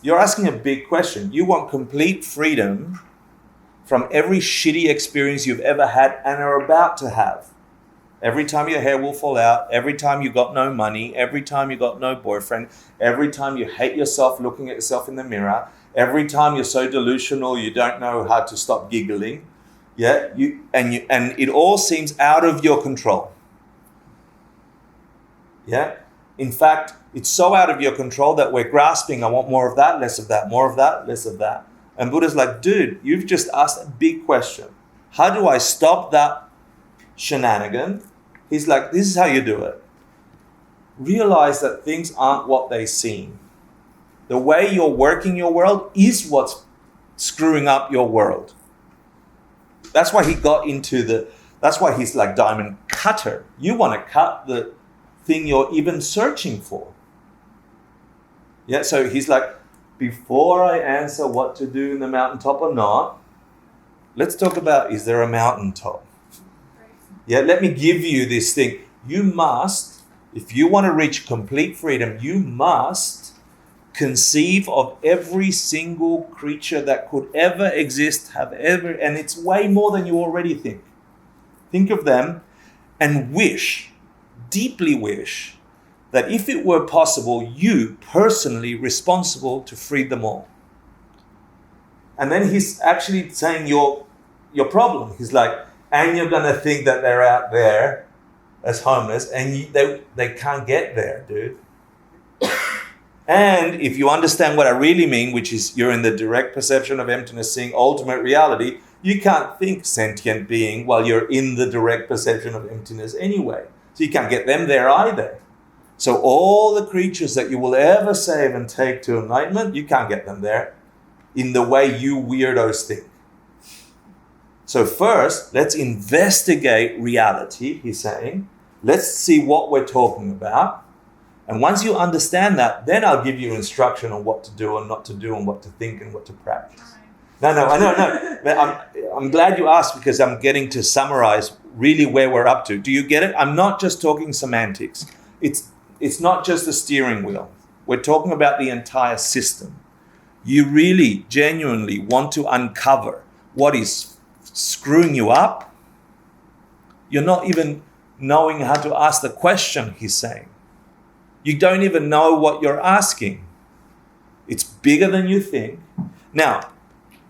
you're asking a big question. You want complete freedom from every shitty experience you've ever had and are about to have. Every time your hair will fall out, every time you got no money, every time you got no boyfriend, every time you hate yourself looking at yourself in the mirror, every time you're so delusional you don't know how to stop giggling. Yeah, and it all seems out of your control. Yeah? In fact, it's so out of your control that we're grasping, I want more of that, less of that, more of that, less of that. And Buddha's like, dude, you've just asked a big question. How do I stop that shenanigan? He's like, this is how you do it. Realize that things aren't what they seem. The way you're working your world is what's screwing up your world. That's why he got into that's why he's like Diamond Cutter. You want to cut the thing you're even searching for. Yeah, so he's like, before I answer what to do in the mountaintop or not, let's talk about, is there a mountaintop? Yeah, let me give you this thing. You must, if you want to reach complete freedom, you must conceive of every single creature that could ever exist, and it's way more than you already think. Think of them and wish, deeply wish, that if it were possible, you personally responsible to free them all. And then he's actually saying your problem. He's like, and you're going to think that they're out there as homeless, and they can't get there, dude. And if you understand what I really mean, which is you're in the direct perception of emptiness, seeing ultimate reality, you can't think sentient being while you're in the direct perception of emptiness anyway. So you can't get them there either. So all the creatures that you will ever save and take to enlightenment, you can't get them there in the way you weirdos think. So first, let's investigate reality, he's saying. Let's see what we're talking about. And once you understand that, then I'll give you instruction on what to do and not to do and what to think and what to practice. No. But I'm glad you asked, because I'm getting to summarize really where we're up to. Do you get it? I'm not just talking semantics. It's not just the steering wheel. We're talking about the entire system. You really, genuinely want to uncover what is screwing you up. You're not even knowing how to ask the question, he's saying. You don't even know what you're asking. It's bigger than you think. Now,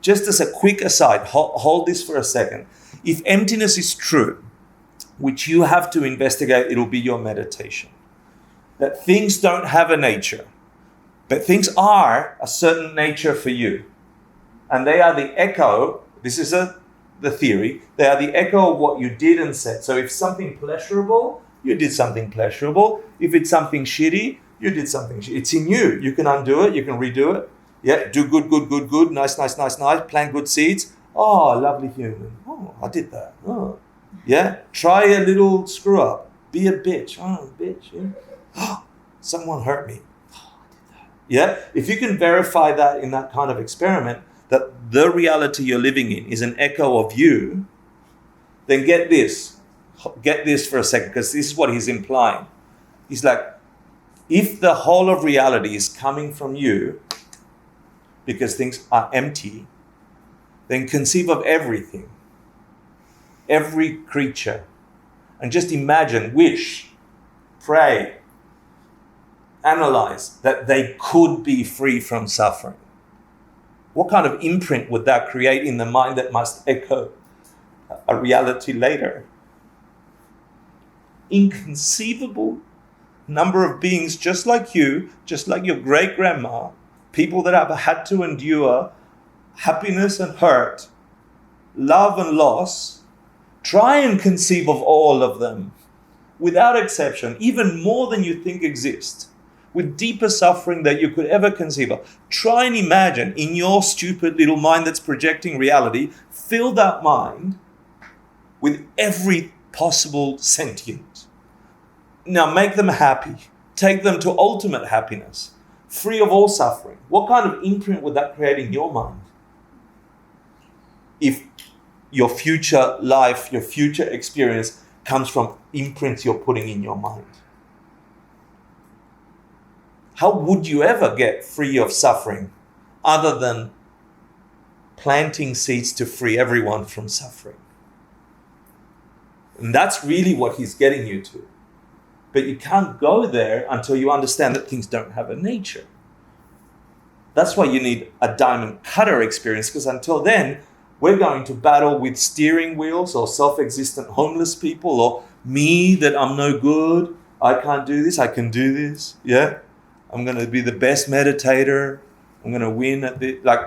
just as a quick aside, hold this for a second. If emptiness is true, which you have to investigate, it'll be your meditation. That things don't have a nature, but things are a certain nature for you. And they are the echo, this is the theory, they are the echo of what you did and said. So if something pleasurable, you did something pleasurable. If it's something shitty, you did something shitty. It's in you. You can undo it. You can redo it. Yeah, do good. Nice. Plant good seeds. Oh, lovely human. Oh, I did that. Oh, yeah. Try a little screw up. Be a bitch. Oh, bitch. Yeah. Oh, someone hurt me. Oh, I did that. Yeah. If you can verify that in that kind of experiment, that the reality you're living in is an echo of you, then get this. Get this for a second, because this is what he's implying. He's like, if the whole of reality is coming from you, because things are empty, then conceive of everything, every creature, and just imagine, wish, pray, analyze that they could be free from suffering. What kind of imprint would that create in the mind that must echo a reality later? Inconceivable number of beings just like you, just like your great-grandma, people that have had to endure happiness and hurt, love and loss. Try and conceive of all of them without exception, even more than you think exist, with deeper suffering that you could ever conceive of. Try and imagine in your stupid little mind that's projecting reality, fill that mind with every possible sentient. Now make them happy. Take them to ultimate happiness, free of all suffering. What kind of imprint would that create in your mind? If your future life, your future experience comes from imprints you're putting in your mind. How would you ever get free of suffering other than planting seeds to free everyone from suffering? And that's really what he's getting you to. But you can't go there until you understand that things don't have a nature. That's why you need a diamond cutter experience, because until then, we're going to battle with steering wheels or self-existent homeless people, or me, that I'm no good, I can't do this, I can do this, yeah? I'm going to be the best meditator, I'm going to win at this. Like,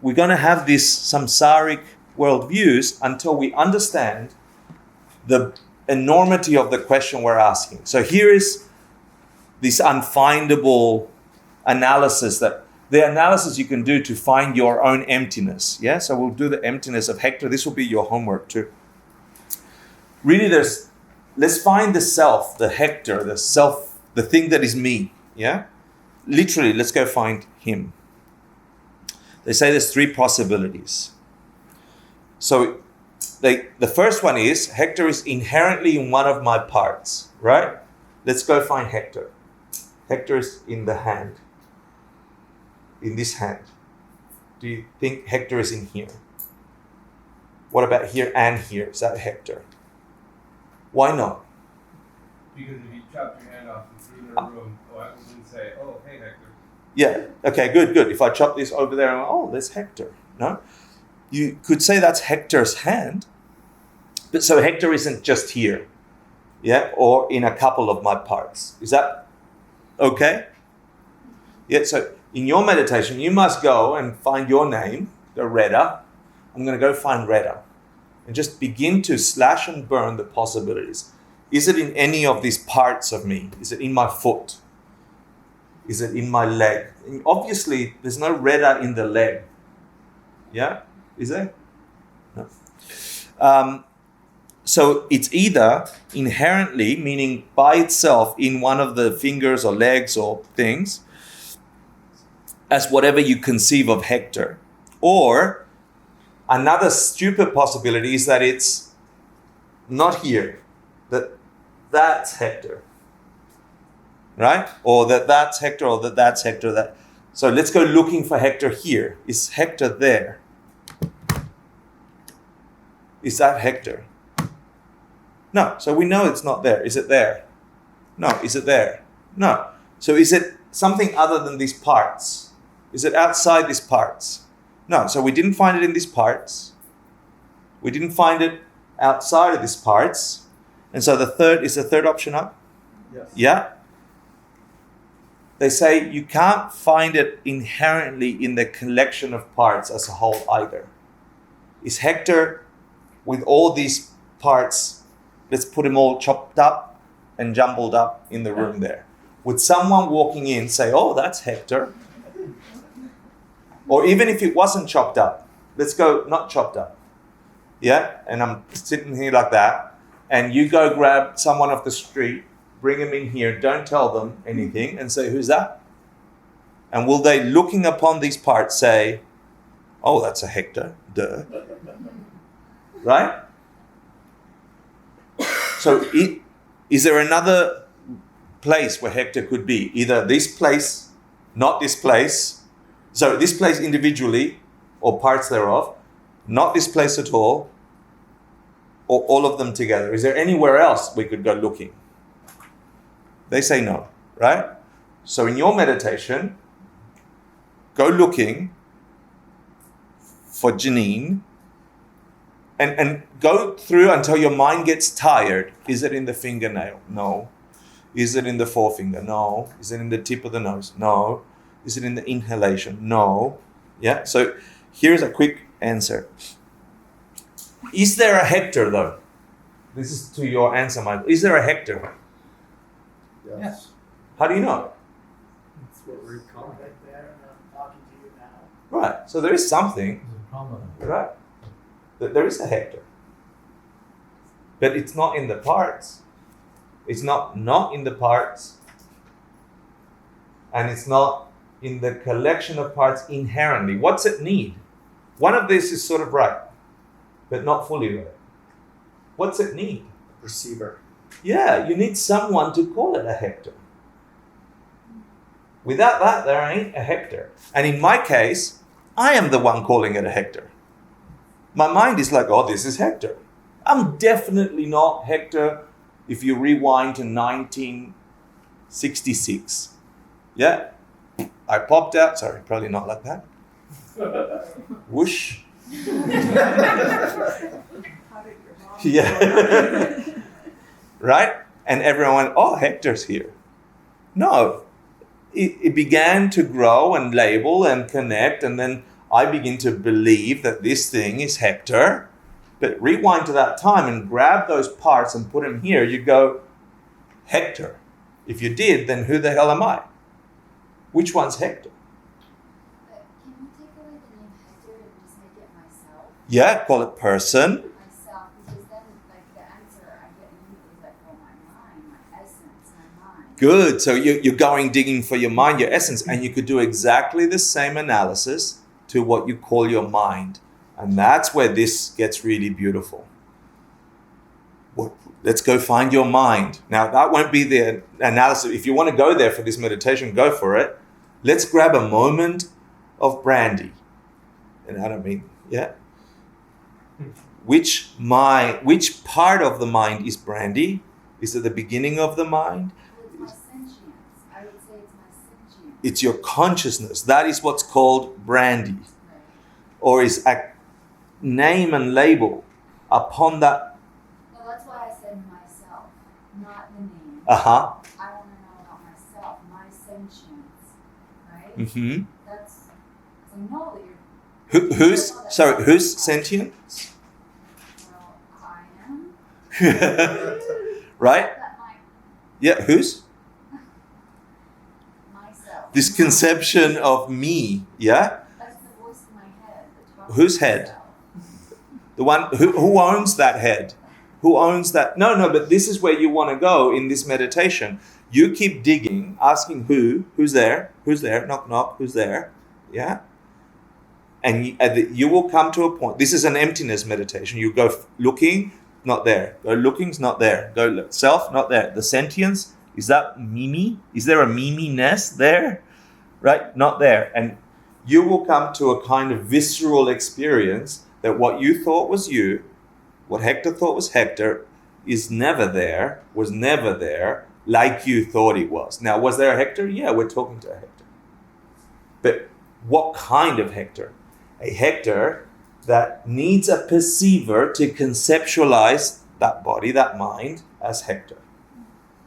we're going to have these samsaric worldviews until we understand the enormity of the question we're asking. So here is this unfindable analysis, that the analysis you can do to find your own emptiness. Yeah, so we'll do the emptiness of Hector. This will be your homework too. Really, let's find the self, the Hector, the self, the thing that is me. Yeah, literally, let's go find him. They say there's three possibilities. So the first one is, Hector is inherently in one of my parts, right? Let's go find Hector. Hector is in the hand. in this hand? Do you think Hector is in here? What about here and here? Is that Hector? Why not? Because if you chopped your hand off and threw it in a room, I wouldn't say, oh, hey, Hector. Yeah, okay, good. If I chop this over there, there's Hector. No? You could say that's Hector's hand, but so Hector isn't just here, yeah, or in a couple of my parts. Is that okay? Yeah, so in your meditation, you must go and find your name, the Reda. I'm going to go find Reda and just begin to slash and burn the possibilities. Is it in any of these parts of me? Is it in my foot? Is it in my leg? And obviously, there's no Reda in the leg. Yeah? Is there? No. So it's either inherently, meaning by itself in one of the fingers or legs or things, as whatever you conceive of Hector. Or another stupid possibility is that it's not here, that's Hector. Right? Or that's Hector, or that's Hector. So let's go looking for Hector here. Is Hector there? Is that Hector? No. So we know it's not there. Is it there? No. Is it there? No. So is it something other than these parts? Is it outside these parts? No. So we didn't find it in these parts. We didn't find it outside of these parts. And so the third option up? Yes. Yeah. They say you can't find it inherently in the collection of parts as a whole either. Is Hector with all these parts, let's put them all chopped up and jumbled up in the room there? Would someone walking in say, oh, that's Hector? Or even if it wasn't chopped up, let's go not chopped up. Yeah? And I'm sitting here like that. And you go grab someone off the street, bring them in here, don't tell them anything, and say, who's that? And will they, looking upon these parts, say, oh, that's a Hector, duh. Right? So is there another place where Hector could be? Either this place, not this place. So this place individually, or parts thereof, not this place at all, or all of them together. Is there anywhere else we could go looking? They say no, right? So in your meditation, go looking for Janine and go through until your mind gets tired. Is it in the fingernail? No. Is it in the forefinger? No. Is it in the tip of the nose? No. Is it in the inhalation? No. Yeah, so here's a quick answer. Is there a Hector, though? This is to your answer, Michael. Is there a Hector? Yes. How do you know? That's what we're calling it. Right there, and I'm talking to you now. Right. So there is something. Right. There is a Hector. But it's not in the parts. It's not in the parts. And it's not in the collection of parts inherently. What's it need? One of these is sort of right, but not fully right. What's it need? Perceiver. Yeah, you need someone to call it a Hector. Without that, there ain't a Hector. And in my case, I am the one calling it a Hector. My mind is like, oh, this is Hector. I'm definitely not Hector if you rewind to 1966. Yeah? I popped out. Sorry, probably not like that. Whoosh. Yeah. Right? And everyone went, oh, Hector's here. No. It began to grow and label and connect, and then I begin to believe that this thing is Hector. But rewind to that time and grab those parts and put them here, you go, Hector. If you did, then who the hell am I? Which one's Hector? But can you take away the name Hector and just make it myself? Yeah, call it person. Myself, because then like the answer I get immediately is like, oh, my mind, my essence, my mind. Good. So you're going digging for your mind, your essence, and you could do exactly the same analysis to what you call your mind. And that's where this gets really beautiful. Let's go find your mind. Now, that won't be the analysis. If you want to go there for this meditation, go for it. Let's grab a moment of brandy. And I don't mean, yeah? Which part of the mind is brandy? Is it the beginning of the mind? Well, it's my sentience. I would say it's my sentience. It's your consciousness. That is what's called brandy. Or is a name and label upon that. Well, that's why I said myself, not the name. Uh-huh. I want to know about myself, my sentience, right? Mm-hmm. That's, I know that you're... Who's sentient? Well, I am. Right? Yeah, who's? Myself. This conception of me, yeah? That's the voice in my head. that talks Whose to head? myself. The one who owns that head? Who owns that? No, but this is where you want to go in this meditation. You keep digging, asking who's there, knock, knock, who's there, yeah? And you will come to a point. This is an emptiness meditation. You go looking, not there. Go looking, it's not there. Go look. Self, not there. The sentience, is that Mimi? Is there a Mimi-ness there? Right? Not there. And you will come to a kind of visceral experience that what you thought was you, what Hector thought was Hector, is never there, was never there, like you thought it was. Now, was there a Hector? Yeah, we're talking to a Hector. But what kind of Hector? A Hector that needs a perceiver to conceptualize that body, that mind, as Hector.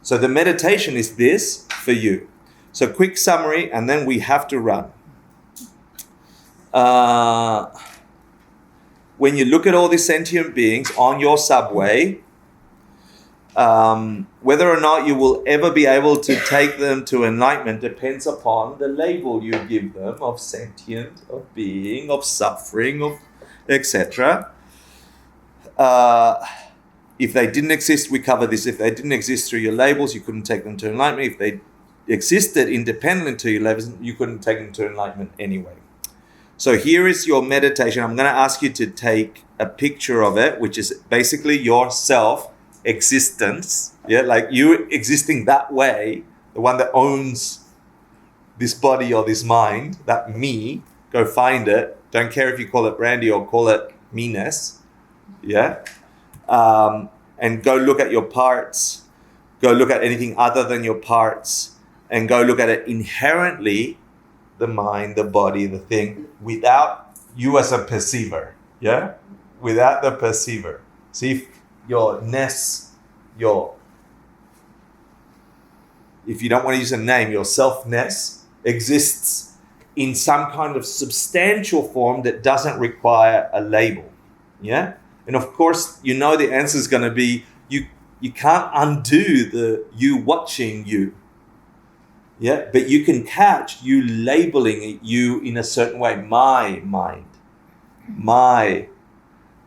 So the meditation is this for you. So quick summary, and then we have to run. When you look at all these sentient beings on your subway, whether or not you will ever be able to take them to enlightenment depends upon the label you give them of sentient, of being, of suffering, of etc. If they didn't exist, we cover this. If they didn't exist through your labels, you couldn't take them to enlightenment. If they existed independent to your labels, you couldn't take them to enlightenment anyway. So here is your meditation. I'm going to ask you to take a picture of it, which is basically your self-existence. Yeah, like you existing that way, the one that owns this body or this mind, that me. Go find it. Don't care if you call it brandy or call it me-ness. Yeah? And go look at your parts. Go look at anything other than your parts. And go look at it inherently, the mind, the body, the thing, without you as a perceiver. Yeah? Without the perceiver. See if your ness, if you don't want to use a name, your self-ness exists in some kind of substantial form that doesn't require a label. Yeah? And of course, you know the answer is going to be, you can't undo the you watching you. Yeah? But you can catch you labeling you in a certain way. My mind. My.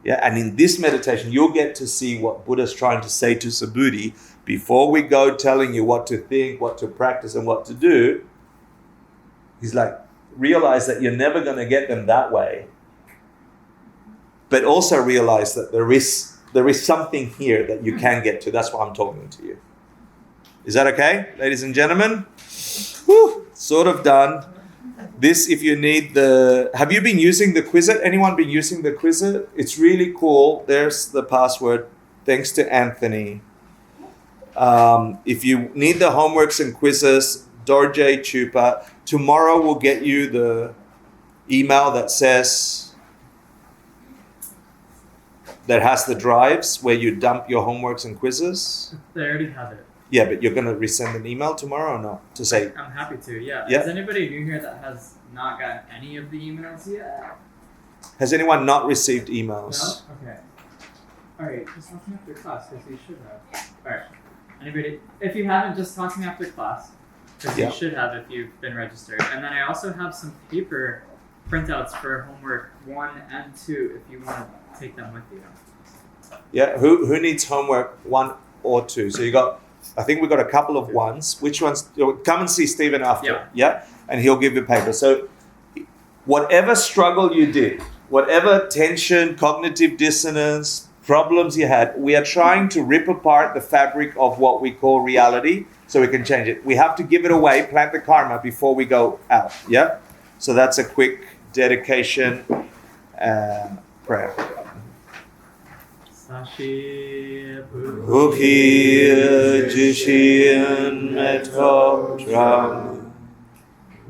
Yeah? And in this meditation, you'll get to see what Buddha's trying to say to Subhuti before we go telling you what to think, what to practice, and what to do. He's like, realize that you're never going to get them that way. But also realize that there is something here that you can get to. That's why I'm talking to you. Is that okay, ladies and gentlemen? Whew, sort of done. This, if you need have you been using the Quizlet? Anyone been using the Quizlet? It's really cool. There's the password. Thanks to Anthony. If you need the homeworks and quizzes, Dorje Chupa. Tomorrow we'll get you the email that has the drives where you dump your homeworks and quizzes. They already have it. Yeah, but you're going to resend an email tomorrow or not? To say... I'm happy to, yeah. Yeah. Is anybody new here that has not gotten any of the emails yet? Has anyone not received emails? No? Okay. Alright, just talk to me after class, because you should have. Alright. Anybody, if you haven't, just talk to me after class. Because you should have if you've been registered. And then I also have some paper printouts for homework 1 and 2 if you want to take them with you. Yeah, who needs homework 1 or 2? So I think we got a couple of ones. Which ones? Come and see Stephen after. Yeah? And he'll give you paper. So whatever struggle you did, whatever tension, cognitive dissonance, problems you had, we are trying to rip apart the fabric of what we call reality so we can change it. We have to give it away, plant the karma before we go out. Yeah? So that's a quick dedication prayer. Sashi Uki Jishian Metoptram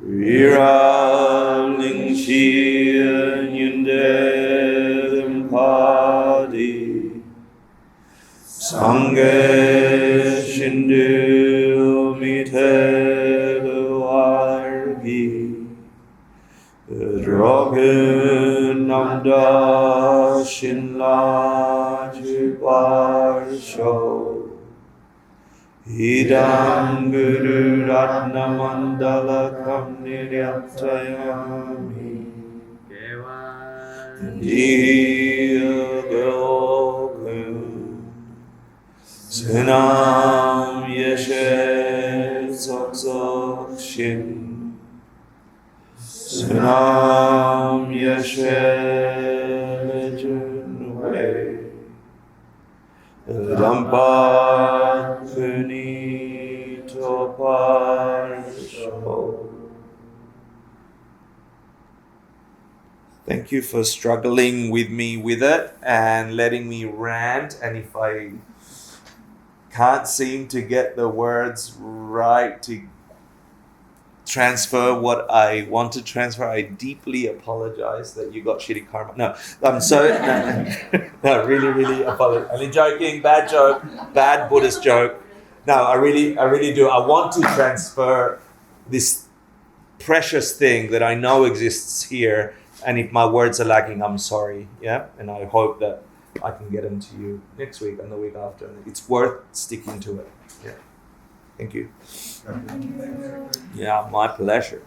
Rira Lingshian Yundem Padi Sange Shindu Miteduargi Drogen Namda Shinla Jivarsho Idam Guru Ratna Mandala Kamniryaptayami Diya Goku Sinam Yeshe Zok Zok Shin Sinam Yeshe Junwe Dampa Kunito Parsho. Thank you for struggling with me with it and letting me rant. And if I can't seem to get the words right to transfer what I want to transfer, I deeply apologize that you got shitty karma. No, really, really apologize. Only joking, bad joke, bad Buddhist joke. No, I really do. I want to transfer this precious thing that I know exists here, and if my words are lacking, I'm sorry, yeah? And I hope that I can get them to you next week and the week after. It's worth sticking to it, yeah. Thank you. Yeah, my pleasure.